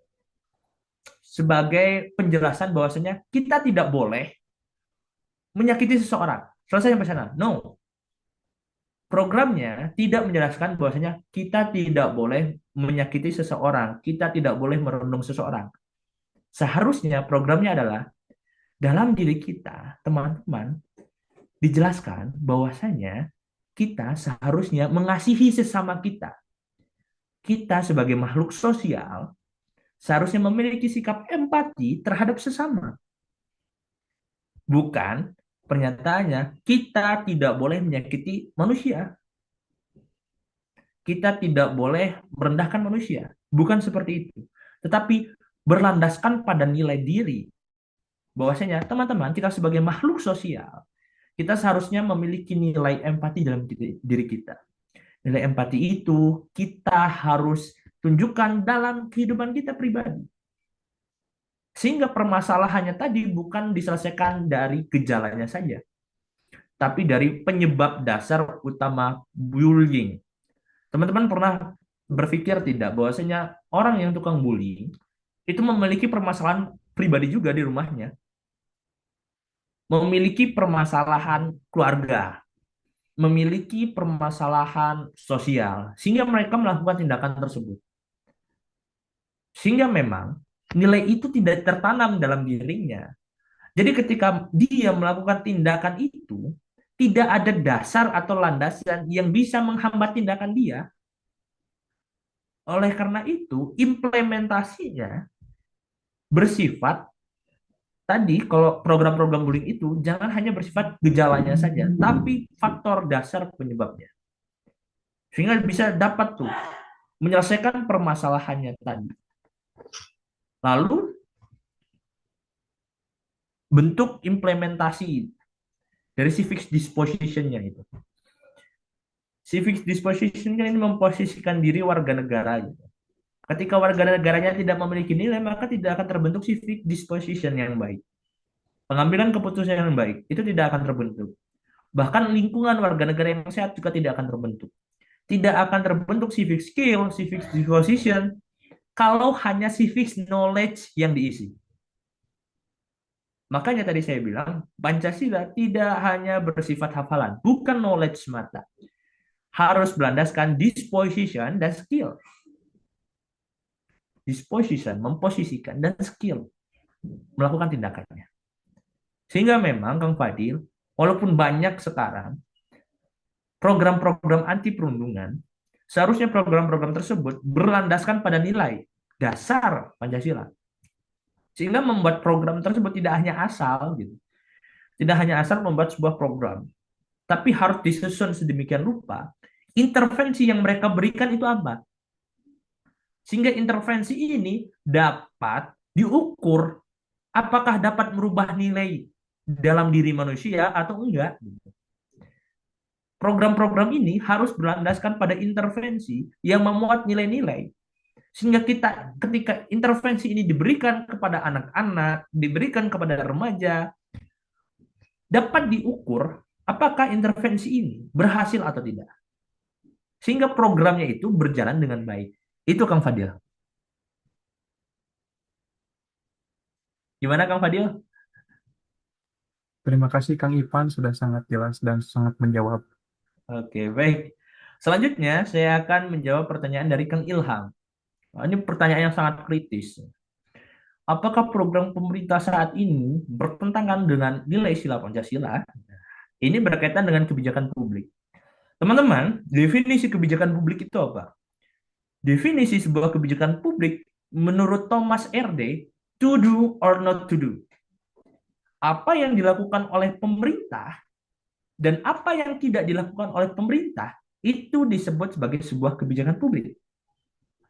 sebagai penjelasan bahwasanya kita tidak boleh menyakiti seseorang. Selesai sampai sana. No. Programnya tidak menjelaskan bahwasanya kita tidak boleh menyakiti seseorang, kita tidak boleh merundung seseorang. Seharusnya programnya adalah dalam diri kita, teman-teman, dijelaskan bahwasanya kita seharusnya mengasihi sesama kita. Kita sebagai makhluk sosial seharusnya memiliki sikap empati terhadap sesama. Bukan pernyataannya kita tidak boleh menyakiti manusia. Kita tidak boleh merendahkan manusia. Bukan seperti itu. Tetapi berlandaskan pada nilai diri. Bahwasanya teman-teman kita sebagai makhluk sosial, kita seharusnya memiliki nilai empati dalam diri kita. Nilai empati itu kita harus tunjukkan dalam kehidupan kita pribadi. Sehingga permasalahannya tadi bukan diselesaikan dari gejalanya saja, tapi dari penyebab dasar utama bullying. Teman-teman pernah berpikir tidak bahwasanya orang yang tukang bullying itu memiliki permasalahan pribadi juga di rumahnya, memiliki permasalahan keluarga, memiliki permasalahan sosial, sehingga mereka melakukan tindakan tersebut. Sehingga memang nilai itu tidak tertanam dalam dirinya. Jadi ketika dia melakukan tindakan itu, tidak ada dasar atau landasan yang bisa menghambat tindakan dia. Oleh karena itu, implementasinya bersifat tadi kalau program-program bullying itu jangan hanya bersifat gejalanya saja, tapi faktor dasar penyebabnya. Sehingga bisa dapat tuh menyelesaikan permasalahannya tadi. Lalu bentuk implementasi dari civic disposition-nya itu. Civic disposition kan ini memposisikan diri warga negara gitu. Ketika warga negaranya tidak memiliki nilai, maka tidak akan terbentuk civic disposition yang baik. Pengambilan keputusan yang baik itu tidak akan terbentuk. Bahkan lingkungan warga negara yang sehat juga tidak akan terbentuk. Tidak akan terbentuk civic skill, civic disposition, kalau hanya civic knowledge yang diisi. Makanya tadi saya bilang, Pancasila tidak hanya bersifat hafalan, bukan knowledge semata. Harus berlandaskan disposition dan skill. Disposition, memposisikan, dan skill. Melakukan tindakannya. Sehingga memang, Kang Fadil, walaupun banyak sekarang program-program anti perundungan, seharusnya program-program tersebut berlandaskan pada nilai dasar Pancasila. Sehingga membuat program tersebut tidak hanya asal gitu. Tidak hanya asal membuat sebuah program, tapi harus disusun sedemikian rupa. Intervensi yang mereka berikan itu apa? Sehingga intervensi ini dapat diukur apakah dapat merubah nilai dalam diri manusia atau enggak. Program-program ini harus berlandaskan pada intervensi yang memuat nilai-nilai. Sehingga kita ketika intervensi ini diberikan kepada anak-anak, diberikan kepada remaja, dapat diukur apakah intervensi ini berhasil atau tidak. Sehingga programnya itu berjalan dengan baik. Itu Kang Fadil. Gimana Kang Fadil? Terima kasih Kang Ipan sudah sangat jelas dan sangat menjawab. Oke, baik. Selanjutnya saya akan menjawab pertanyaan dari Kang Ilham. Ini pertanyaan yang sangat kritis. Apakah program pemerintah saat ini bertentangan dengan nilai sila Pancasila? Ini berkaitan dengan kebijakan publik. Teman-teman, definisi kebijakan publik itu apa? Definisi sebuah kebijakan publik menurut Thomas RD, to do or not to do. Apa yang dilakukan oleh pemerintah dan apa yang tidak dilakukan oleh pemerintah itu disebut sebagai sebuah kebijakan publik.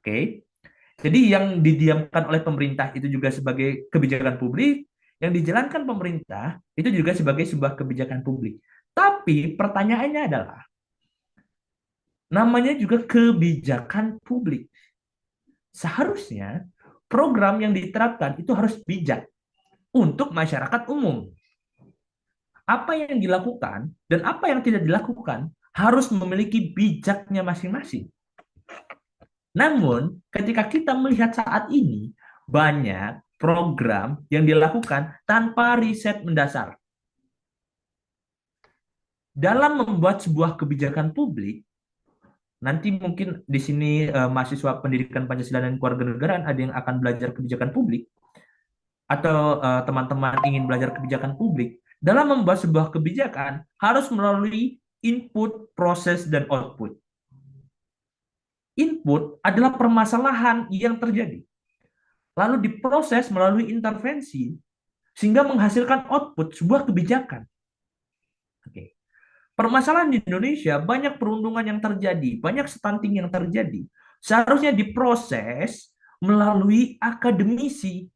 Oke. Jadi yang didiamkan oleh pemerintah itu juga sebagai kebijakan publik, yang dijalankan pemerintah itu juga sebagai sebuah kebijakan publik. Tapi pertanyaannya adalah, namanya juga kebijakan publik. Seharusnya program yang diterapkan itu harus bijak untuk masyarakat umum. Apa yang dilakukan dan apa yang tidak dilakukan harus memiliki bijaknya masing-masing. Namun, ketika kita melihat saat ini, banyak program yang dilakukan tanpa riset mendasar. Dalam membuat sebuah kebijakan publik, nanti mungkin di sini mahasiswa pendidikan Pancasila dan Kewarganegaraan ada yang akan belajar kebijakan publik, atau teman-teman ingin belajar kebijakan publik, dalam membuat sebuah kebijakan harus melalui input, proses, dan output. Input adalah permasalahan yang terjadi. Lalu diproses melalui intervensi sehingga menghasilkan output sebuah kebijakan. Oke. Permasalahan di Indonesia banyak perundungan yang terjadi, banyak stunting yang terjadi. Seharusnya diproses melalui akademisi.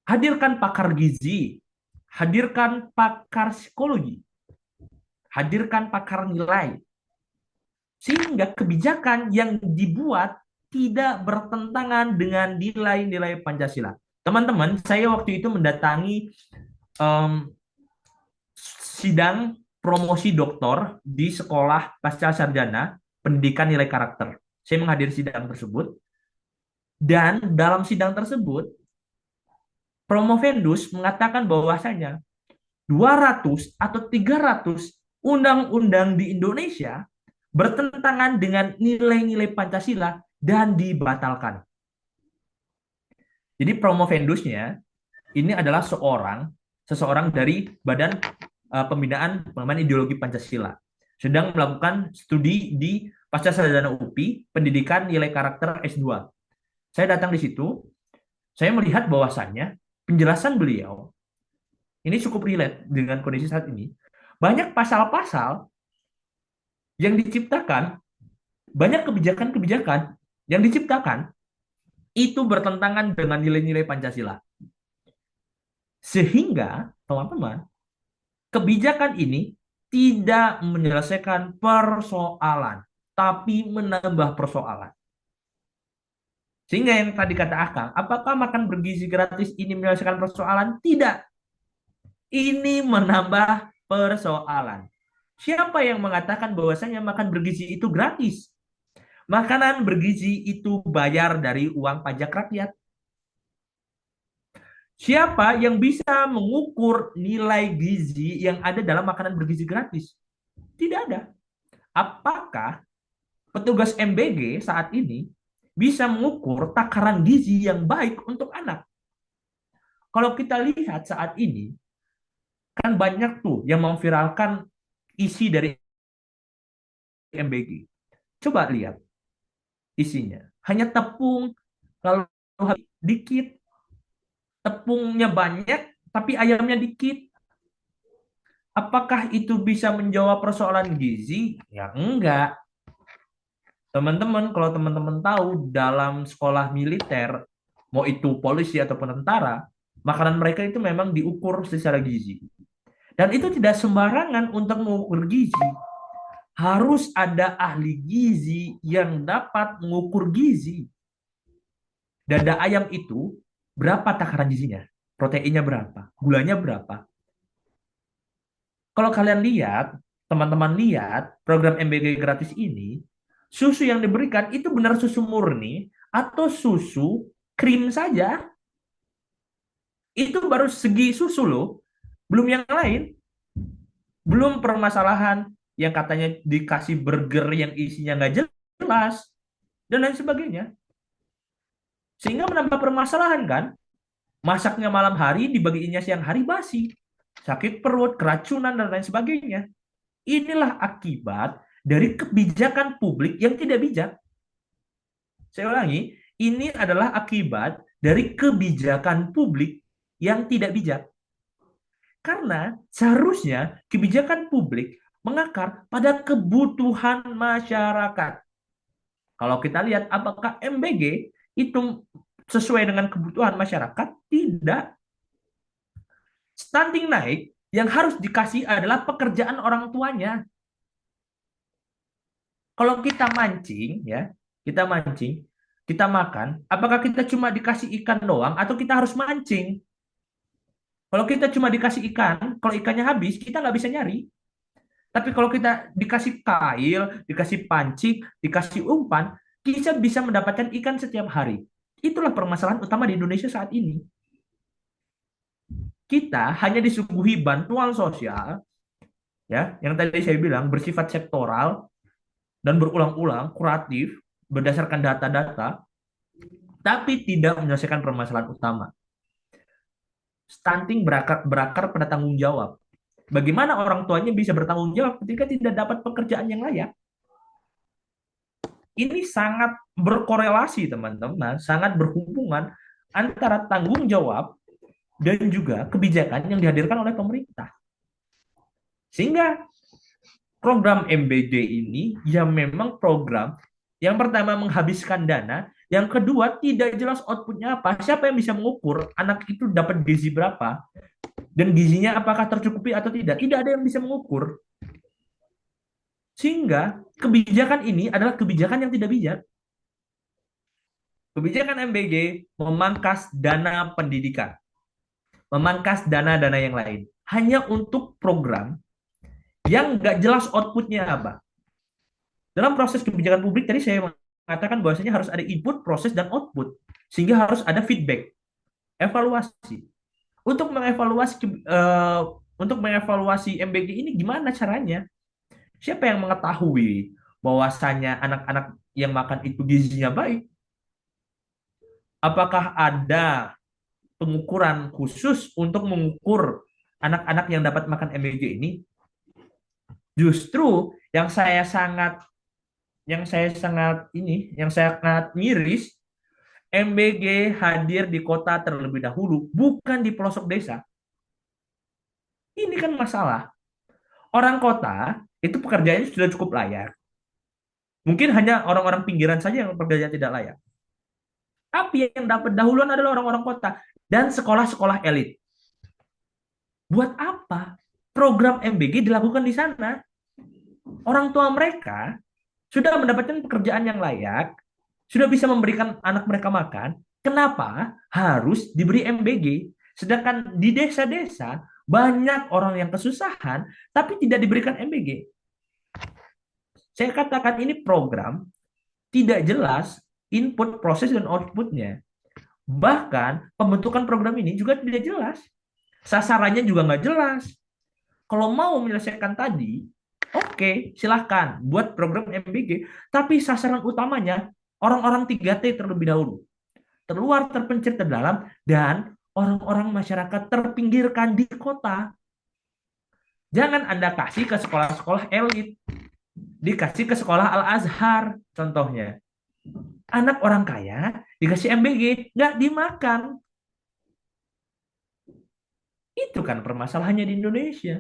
Hadirkan pakar gizi, hadirkan pakar psikologi, hadirkan pakar nilai. Sehingga kebijakan yang dibuat tidak bertentangan dengan nilai-nilai Pancasila. Teman-teman, saya waktu itu mendatangi sidang promosi doktor di sekolah pasca sarjana pendidikan nilai karakter. Saya menghadiri sidang tersebut. Dan dalam sidang tersebut, Promovendus mengatakan bahwasanya 200 atau 300 undang-undang di Indonesia bertentangan dengan nilai-nilai Pancasila dan dibatalkan. Jadi Promovendusnya ini adalah seseorang dari Badan Pembinaan Pengembangan Ideologi Pancasila, sedang melakukan studi di Pasca Sarjana UPI Pendidikan Nilai Karakter S2. Saya datang di situ, saya melihat bahwasannya penjelasan beliau ini cukup relate dengan kondisi saat ini. Banyak pasal-pasal yang diciptakan, banyak kebijakan-kebijakan yang diciptakan itu bertentangan dengan nilai-nilai Pancasila. Sehingga, teman-teman, kebijakan ini tidak menyelesaikan persoalan, tapi menambah persoalan. Sehingga yang tadi kata Akang, apakah makan bergizi gratis ini menyelesaikan persoalan? Tidak. Ini menambah persoalan. Siapa yang mengatakan bahwasanya makan bergizi itu gratis? Makanan bergizi itu bayar dari uang pajak rakyat. Siapa yang bisa mengukur nilai gizi yang ada dalam makanan bergizi gratis? Tidak ada. Apakah petugas MBG saat ini bisa mengukur takaran gizi yang baik untuk anak? Kalau kita lihat saat ini, kan banyak tuh yang memviralkan isi dari MBG. Coba lihat isinya. Hanya tepung, lalu dikit, tepungnya banyak, tapi ayamnya dikit. Apakah itu bisa menjawab persoalan gizi? Ya enggak. Teman-teman, kalau teman-teman tahu dalam sekolah militer, mau itu polisi ataupun tentara, makanan mereka itu memang diukur secara gizi. Dan itu tidak sembarangan untuk mengukur gizi. Harus ada ahli gizi yang dapat mengukur gizi. Dada ayam itu berapa takaran gizinya? Proteinnya berapa? Gulanya berapa? Kalau kalian lihat, teman-teman lihat program MBG gratis ini, susu yang diberikan itu benar susu murni atau susu krim saja. Itu baru segi susu loh, belum yang lain. Belum permasalahan yang katanya dikasih burger yang isinya nggak jelas, dan lain sebagainya. Sehingga menambah permasalahan kan, masaknya malam hari, dibagiinnya siang hari basi. Sakit perut, keracunan, dan lain sebagainya. Inilah akibat dari kebijakan publik yang tidak bijak. Saya ulangi, ini adalah akibat dari kebijakan publik yang tidak bijak. Karena seharusnya kebijakan publik mengakar pada kebutuhan masyarakat. Kalau kita lihat apakah MBG itu sesuai dengan kebutuhan masyarakat? Tidak. Stunting naik, yang harus dikasih adalah pekerjaan orang tuanya. Kalau kita mancing, ya, kita mancing, kita makan, apakah kita cuma dikasih ikan doang atau kita harus mancing? Kalau kita cuma dikasih ikan, kalau ikannya habis, kita nggak bisa nyari. Tapi kalau kita dikasih kail, dikasih pancing, dikasih umpan, kita bisa mendapatkan ikan setiap hari. Itulah permasalahan utama di Indonesia saat ini. Kita hanya disuguhi bantuan sosial, ya, yang tadi saya bilang bersifat sektoral dan berulang-ulang, kuratif, berdasarkan data-data, tapi tidak menyelesaikan permasalahan utama. Stunting berakar pada tanggung jawab. Bagaimana orang tuanya bisa bertanggung jawab ketika tidak dapat pekerjaan yang layak? Ini sangat berkorelasi, teman-teman, sangat berhubungan antara tanggung jawab dan juga kebijakan yang dihadirkan oleh pemerintah. Sehingga program MBG ini ya memang program yang pertama menghabiskan dana, yang kedua tidak jelas outputnya apa, siapa yang bisa mengukur anak itu dapat gizi berapa, dan gizinya apakah tercukupi atau tidak, tidak ada yang bisa mengukur. Sehingga kebijakan ini adalah kebijakan yang tidak bijak. Kebijakan MBG memangkas dana pendidikan, memangkas dana-dana yang lain, hanya untuk program yang nggak jelas outputnya apa. Dalam proses kebijakan publik tadi saya mengatakan bahwasanya harus ada input, proses, dan output. Sehingga harus ada feedback, evaluasi. Untuk mengevaluasi MBG ini gimana caranya? Siapa yang mengetahui bahwasanya anak-anak yang makan itu gizinya baik? Apakah ada pengukuran khusus untuk mengukur anak-anak yang dapat makan MBG ini? Justru yang saya sangat miris, MBG hadir di kota terlebih dahulu, bukan di pelosok desa. Ini kan masalah. Orang kota itu pekerjaannya sudah cukup layak. Mungkin hanya orang-orang pinggiran saja yang pekerjaan tidak layak. Tapi yang dapat dahuluan adalah orang-orang kota dan sekolah-sekolah elit. Buat apa? program MBG dilakukan di sana. Orang tua mereka sudah mendapatkan pekerjaan yang layak, sudah bisa memberikan anak mereka makan, kenapa harus diberi MBG? Sedangkan di desa-desa banyak orang yang kesusahan tapi tidak diberikan MBG. Saya katakan ini program tidak jelas input, proses, dan outputnya. Bahkan pembentukan program ini juga tidak jelas. Sasarannya juga nggak jelas. Kalau mau menyelesaikan tadi, oke, silahkan buat program MBG. Tapi sasaran utamanya orang-orang 3T terlebih dahulu. Terluar, terpencil, terdalam, dan orang-orang masyarakat terpinggirkan di kota. Jangan Anda kasih ke sekolah-sekolah elit. Dikasih ke sekolah Al-Azhar, contohnya. Anak orang kaya dikasih MBG, nggak dimakan. Itu kan permasalahannya di Indonesia.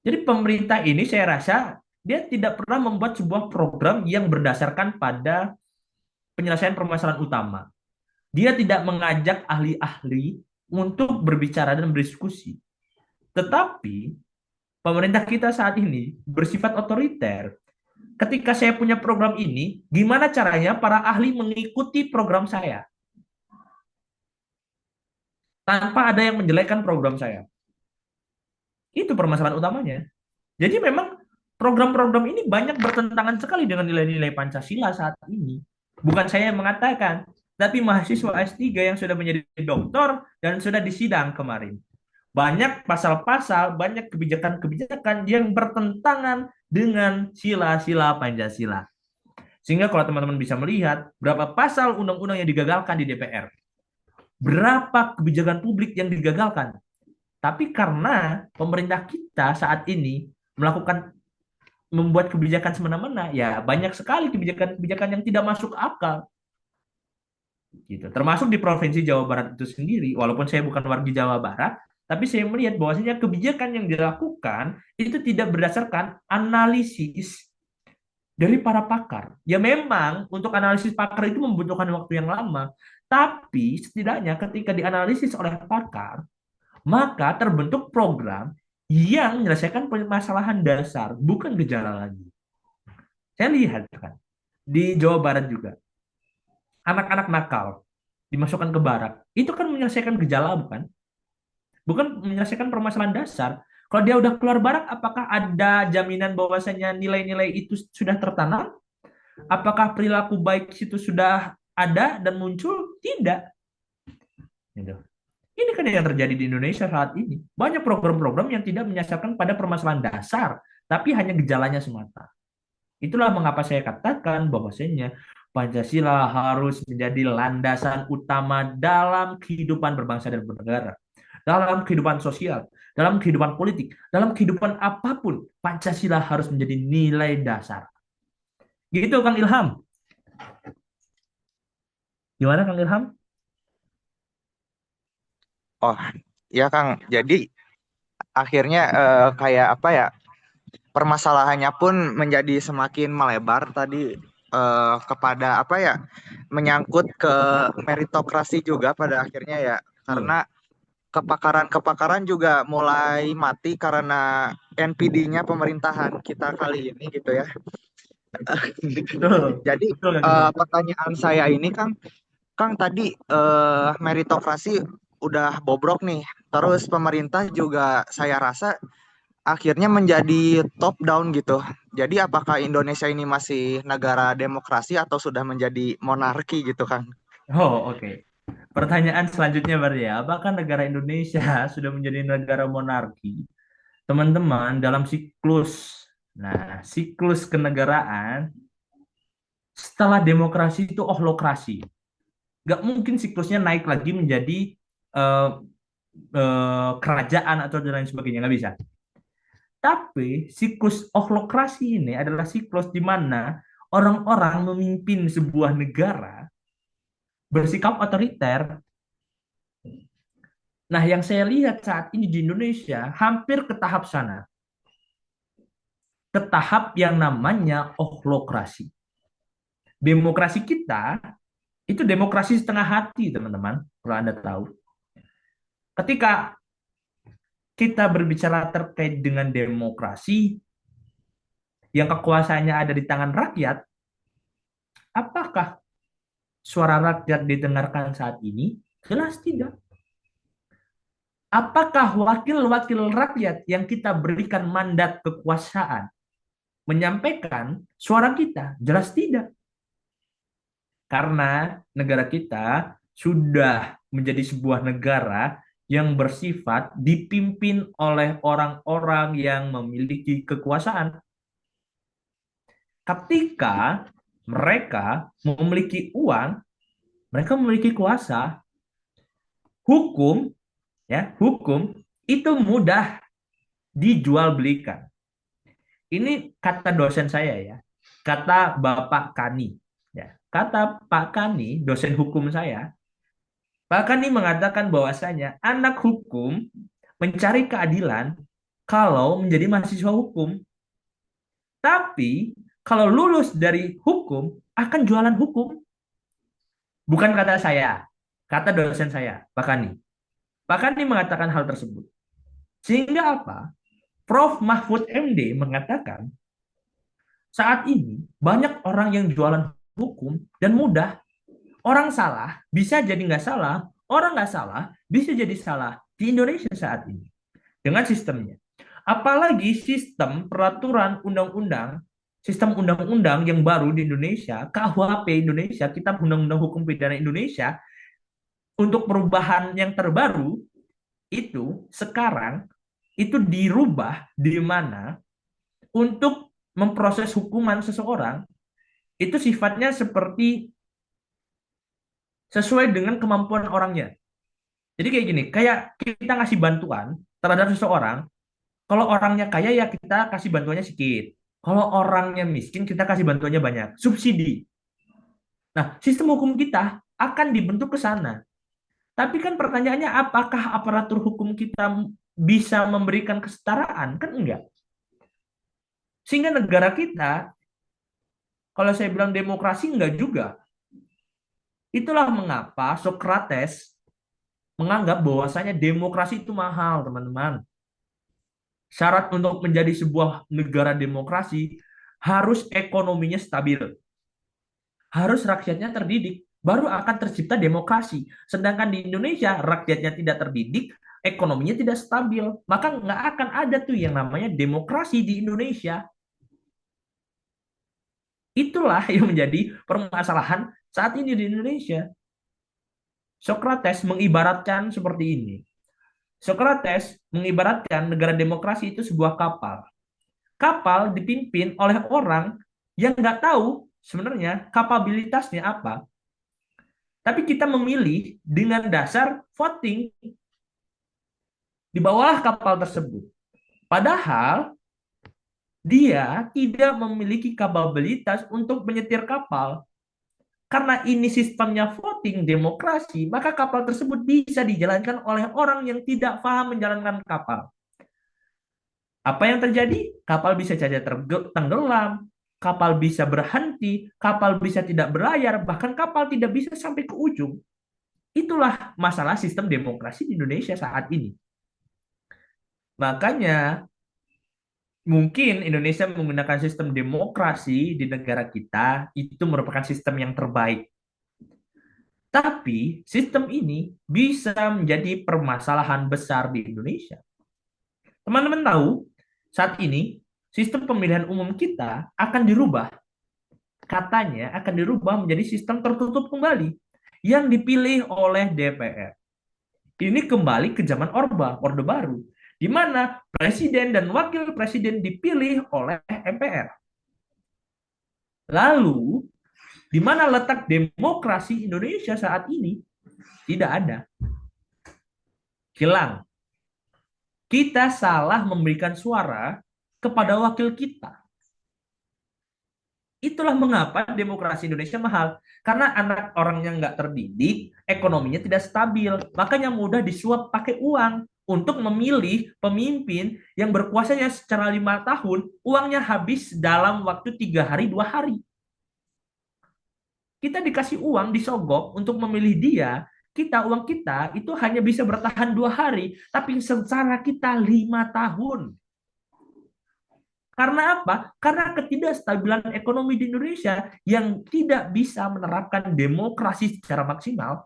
Jadi pemerintah ini saya rasa dia tidak pernah membuat sebuah program yang berdasarkan pada penyelesaian permasalahan utama. Dia tidak mengajak ahli-ahli untuk berbicara dan berdiskusi. Tetapi pemerintah kita saat ini bersifat otoriter. Ketika saya punya program ini, gimana caranya para ahli mengikuti program saya tanpa ada yang menjelekkan program saya? Itu permasalahan utamanya. Jadi memang program-program ini banyak bertentangan sekali dengan nilai-nilai Pancasila saat ini. Bukan saya yang mengatakan, tapi mahasiswa S3 yang sudah menjadi doktor dan sudah disidang kemarin. Banyak pasal-pasal, banyak kebijakan-kebijakan yang bertentangan dengan sila-sila Pancasila. Sehingga kalau teman-teman bisa melihat berapa pasal undang-undang yang digagalkan di DPR, berapa kebijakan publik yang digagalkan. Tapi karena pemerintah kita saat ini membuat kebijakan semena-mena, ya banyak sekali kebijakan-kebijakan yang tidak masuk akal. Gitu. Termasuk di Provinsi Jawa Barat itu sendiri, walaupun saya bukan warga Jawa Barat, tapi saya melihat bahwasanya kebijakan yang dilakukan itu tidak berdasarkan analisis dari para pakar. Ya memang untuk analisis pakar itu membutuhkan waktu yang lama, tapi setidaknya ketika dianalisis oleh pakar, maka terbentuk program yang menyelesaikan permasalahan dasar, bukan gejala lagi. Saya lihat kan, di Jawa Barat juga, anak-anak nakal dimasukkan ke barak, itu kan menyelesaikan gejala, bukan? Bukan menyelesaikan permasalahan dasar. Kalau dia udah keluar barak, apakah ada jaminan bahwasanya nilai-nilai itu sudah tertanam? Apakah perilaku baik itu sudah ada dan muncul? Tidak. Gitu. Ini kan yang terjadi di Indonesia saat ini. Banyak program-program yang tidak menyasarkan pada permasalahan dasar, tapi hanya gejalanya semata. Itulah mengapa saya katakan bahwasanya Pancasila harus menjadi landasan utama dalam kehidupan berbangsa dan bernegara. Dalam kehidupan sosial, dalam kehidupan politik, dalam kehidupan apapun, Pancasila harus menjadi nilai dasar. Gitu, Kang Ilham. Gimana, Kang Ilham? Oh, ya Kang. Jadi akhirnya kayak apa ya? Permasalahannya pun menjadi semakin melebar tadi kepada apa ya? Menyangkut ke meritokrasi juga pada akhirnya ya. Karena kepakaran-kepakaran juga mulai mati karena NPD-nya pemerintahan kita kali ini gitu ya. Betul. Jadi Betul, Kang Ilham. pertanyaan saya ini Kang tadi meritokrasi udah bobrok nih. Terus pemerintah juga saya rasa akhirnya menjadi top down gitu. Jadi apakah Indonesia ini masih negara demokrasi atau sudah menjadi monarki gitu Kang? Oh, oke. Pertanyaan selanjutnya berarti ya, apakah negara Indonesia sudah menjadi negara monarki? Teman-teman, dalam siklus kenegaraan, setelah demokrasi itu ohlokrasi. Nggak mungkin siklusnya naik lagi menjadi eh, kerajaan atau dan lain sebagainya, nggak bisa. Tapi siklus ohlokrasi ini adalah siklus di mana orang-orang memimpin sebuah negara bersikap otoriter. Nah, yang saya lihat saat ini di Indonesia hampir ke tahap sana. Ke tahap yang namanya ohlokrasi. Demokrasi kita itu demokrasi setengah hati, teman-teman. Kalau Anda tahu. Ketika kita berbicara terkait dengan demokrasi yang kekuasaannya ada di tangan rakyat, apakah suara rakyat didengarkan saat ini? Jelas tidak. Apakah wakil-wakil rakyat yang kita berikan mandat kekuasaan menyampaikan suara kita? Jelas tidak. Karena negara kita sudah menjadi sebuah negara yang bersifat dipimpin oleh orang-orang yang memiliki kekuasaan. Ketika mereka memiliki uang, mereka memiliki kuasa, hukum itu mudah dijual belikan. Ini kata dosen saya ya, kata Bapak Kani. Ya, kata Pak Kani, dosen hukum saya, Pak Kani mengatakan bahwasanya anak hukum mencari keadilan kalau menjadi mahasiswa hukum. Tapi kalau lulus dari hukum akan jualan hukum. Bukan kata saya, kata dosen saya, Pak Kani. Pak Kani mengatakan hal tersebut. Sehingga apa? Prof. Mahfud MD mengatakan saat ini banyak orang yang jualan hukum dan mudah. Orang salah bisa jadi nggak salah, orang nggak salah bisa jadi salah di Indonesia saat ini dengan sistemnya. Apalagi sistem peraturan undang-undang, sistem undang-undang yang baru di Indonesia, KUHP Indonesia, Kitab Undang-Undang Hukum Pidana Indonesia, untuk perubahan yang terbaru itu sekarang itu dirubah di mana untuk memproses hukuman seseorang itu sifatnya seperti sesuai dengan kemampuan orangnya. Jadi kayak gini, kayak kita ngasih bantuan terhadap seseorang, kalau orangnya kaya ya kita kasih bantuannya sedikit. Kalau orangnya miskin kita kasih bantuannya banyak, subsidi. Nah, sistem hukum kita akan dibentuk ke sana. Tapi kan pertanyaannya apakah aparatur hukum kita bisa memberikan kesetaraan? Kan enggak. Sehingga negara kita, kalau saya bilang demokrasi enggak juga. Itulah mengapa Socrates menganggap bahwasanya demokrasi itu mahal, teman-teman. Syarat untuk menjadi sebuah negara demokrasi harus ekonominya stabil. Harus rakyatnya terdidik. Baru akan tercipta demokrasi. Sedangkan di Indonesia rakyatnya tidak terdidik, ekonominya tidak stabil. Maka nggak akan ada tuh yang namanya demokrasi di Indonesia. Itulah yang menjadi permasalahan saat ini di Indonesia. Socrates mengibaratkan seperti ini. Socrates mengibaratkan negara demokrasi itu sebuah kapal. Kapal dipimpin oleh orang yang nggak tahu sebenarnya kapabilitasnya apa. Tapi kita memilih dengan dasar voting di bawah kapal tersebut. Padahal dia tidak memiliki kapabilitas untuk menyetir kapal. Karena ini sistemnya voting demokrasi, maka kapal tersebut bisa dijalankan oleh orang yang tidak paham menjalankan kapal. Apa yang terjadi? Kapal bisa saja tenggelam, kapal bisa berhenti, kapal bisa tidak berlayar, bahkan kapal tidak bisa sampai ke ujung. Itulah masalah sistem demokrasi di Indonesia saat ini. Makanya mungkin Indonesia menggunakan sistem demokrasi di negara kita itu merupakan sistem yang terbaik. Tapi sistem ini bisa menjadi permasalahan besar di Indonesia. Teman-teman tahu, saat ini sistem pemilihan umum kita akan dirubah. Katanya akan dirubah menjadi sistem tertutup kembali yang dipilih oleh DPR. Ini kembali ke zaman Orde Baru, di mana presiden dan wakil presiden dipilih oleh MPR. Lalu, di mana letak demokrasi Indonesia saat ini? Tidak ada. Hilang. Kita salah memberikan suara kepada wakil kita. Itulah mengapa demokrasi Indonesia mahal. Karena anak orang yang nggak terdidik, ekonominya tidak stabil. Makanya mudah disuap pakai uang untuk memilih pemimpin yang berkuasanya secara 5 tahun, uangnya habis dalam waktu 3 hari, 2 hari. Kita dikasih uang, disogok untuk memilih dia uang kita itu hanya bisa bertahan 2 hari, tapi secara kita 5 tahun. Karena apa? Karena ketidakstabilan ekonomi di Indonesia yang tidak bisa menerapkan demokrasi secara maksimal.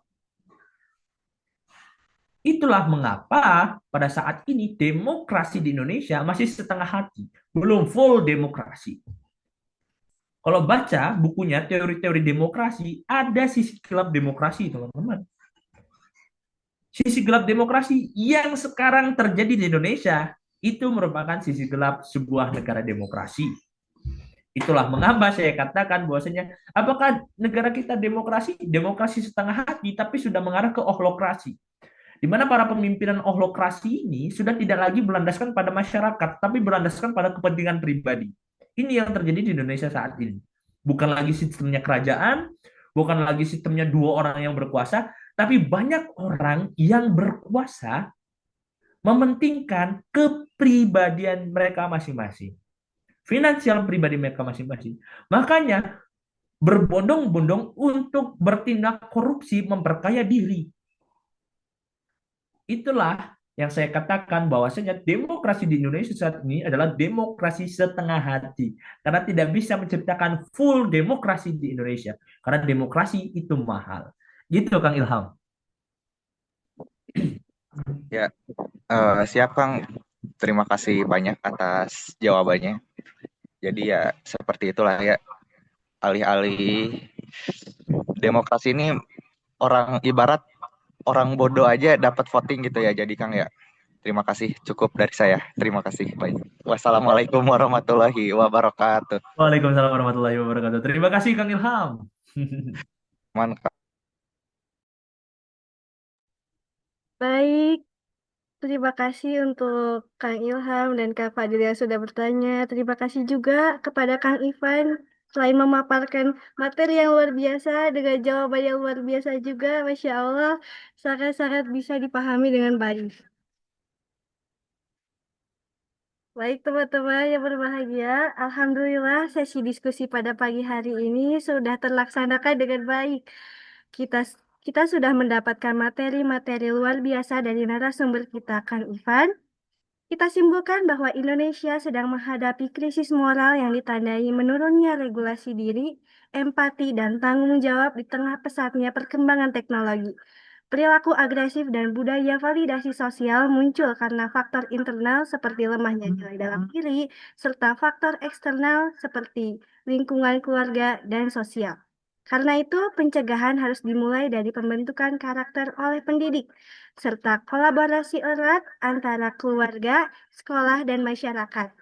Itulah mengapa pada saat ini demokrasi di Indonesia masih setengah hati, belum full demokrasi. Kalau baca bukunya teori-teori demokrasi, ada sisi gelap demokrasi, teman-teman. Sisi gelap demokrasi yang sekarang terjadi di Indonesia itu merupakan sisi gelap sebuah negara demokrasi. Itulah mengapa saya katakan bahwasanya apakah negara kita demokrasi? Demokrasi setengah hati tapi sudah mengarah ke ohlokrasi. Di mana para pemimpinan ohlokrasi ini sudah tidak lagi berlandaskan pada masyarakat, tapi berlandaskan pada kepentingan pribadi. Ini yang terjadi di Indonesia saat ini. Bukan lagi sistemnya kerajaan, bukan lagi sistemnya dua orang yang berkuasa, tapi banyak orang yang berkuasa mementingkan kepribadian mereka masing-masing. Finansial pribadi mereka masing-masing. Makanya berbondong-bondong untuk bertindak korupsi, memperkaya diri. Itulah yang saya katakan bahwasanya demokrasi di Indonesia saat ini adalah demokrasi setengah hati. Karena tidak bisa menciptakan full demokrasi di Indonesia. Karena demokrasi itu mahal. Gitu Kang Ilham. Ya, siap Kang. Terima kasih banyak atas jawabannya. Jadi ya seperti itulah ya. Alih-alih demokrasi ini ibarat orang bodoh aja dapat voting gitu ya. Jadi Kang ya. Terima kasih cukup dari saya. Terima kasih banyak. Wassalamualaikum warahmatullahi wabarakatuh. Waalaikumsalam warahmatullahi wabarakatuh. Terima kasih Kang Ilham. Mantap. Baik, terima kasih untuk Kang Ilham dan Kak Fadil yang sudah bertanya. Terima kasih juga kepada Kang Ivan selain memaparkan materi yang luar biasa dengan jawaban yang luar biasa juga, Masya Allah, sangat-sangat bisa dipahami dengan baik. Baik teman-teman yang berbahagia, Alhamdulillah sesi diskusi pada pagi hari ini sudah terlaksanakan dengan baik. Kita kita sudah mendapatkan materi-materi luar biasa dari narasumber kita, Kang Ivan. Kita simpulkan bahwa Indonesia sedang menghadapi krisis moral yang ditandai menurunnya regulasi diri, empati, dan tanggung jawab di tengah pesatnya perkembangan teknologi. Perilaku agresif dan budaya validasi sosial muncul karena faktor internal seperti lemahnya nilai dalam diri, serta faktor eksternal seperti lingkungan keluarga dan sosial. Karena itu, pencegahan harus dimulai dari pembentukan karakter oleh pendidik, serta kolaborasi erat antara keluarga, sekolah, dan masyarakat.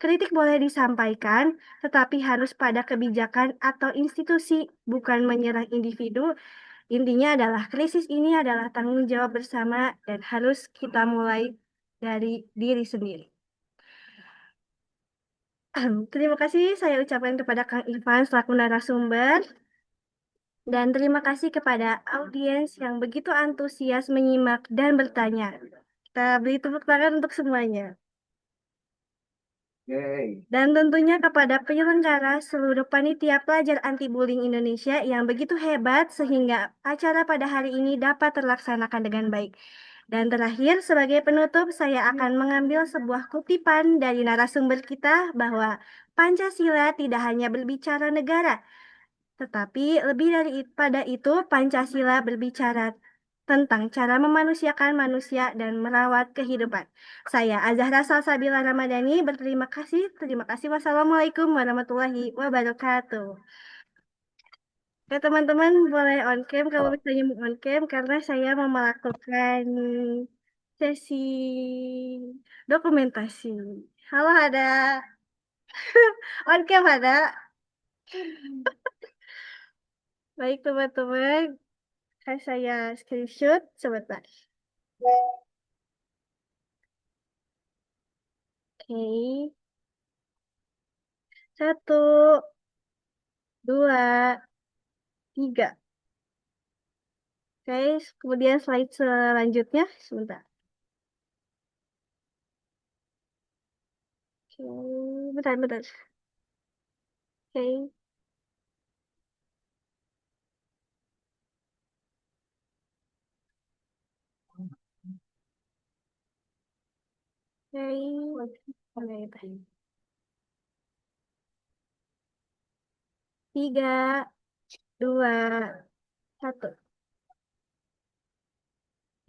Kritik boleh disampaikan, tetapi harus pada kebijakan atau institusi, bukan menyerang individu. Intinya adalah krisis ini adalah tanggung jawab bersama dan harus kita mulai dari diri sendiri. Terima kasih saya ucapkan kepada Kang Ivan selaku narasumber. Dan terima kasih kepada audiens yang begitu antusias menyimak dan bertanya. Kita beri tepuk tangan untuk semuanya. Dan tentunya kepada penyelenggara seluruh panitia pelajar anti bullying Indonesia yang begitu hebat sehingga acara pada hari ini dapat terlaksanakan dengan baik. Dan terakhir, sebagai penutup, saya akan mengambil sebuah kutipan dari narasumber kita bahwa Pancasila tidak hanya berbicara negara, tetapi lebih pada itu, Pancasila berbicara tentang cara memanusiakan manusia dan merawat kehidupan. Saya Azahra Salsabila Ramadhani berterima kasih. Terima kasih. Wassalamualaikum warahmatullahi wabarakatuh. Oke, teman-teman boleh on cam kalau misalnya mau on cam karena saya mau melakukan sesi dokumentasi. Halo, ada on cam ada. Baik, teman-teman. Saya screenshot sebentar. Oke. Satu, dua, tiga. Oke, kemudian slide selanjutnya. Sebentar. Oke, bentar. Oke. Oke. Oke. Tiga, dua, satu.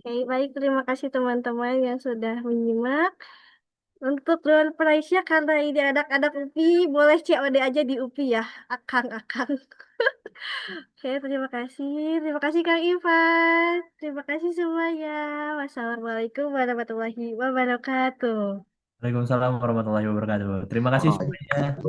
Oke, baik. Terima kasih teman-teman yang sudah menyimak. Untuk door prize-nya karena ini anak-anak UPI, boleh COD aja di UPI ya. Akang-akang. Oke, terima kasih. Terima kasih Kang Ivan. Terima kasih semuanya. Wassalamualaikum warahmatullahi wabarakatuh. Waalaikumsalam warahmatullahi wabarakatuh. Terima kasih Oh, semuanya.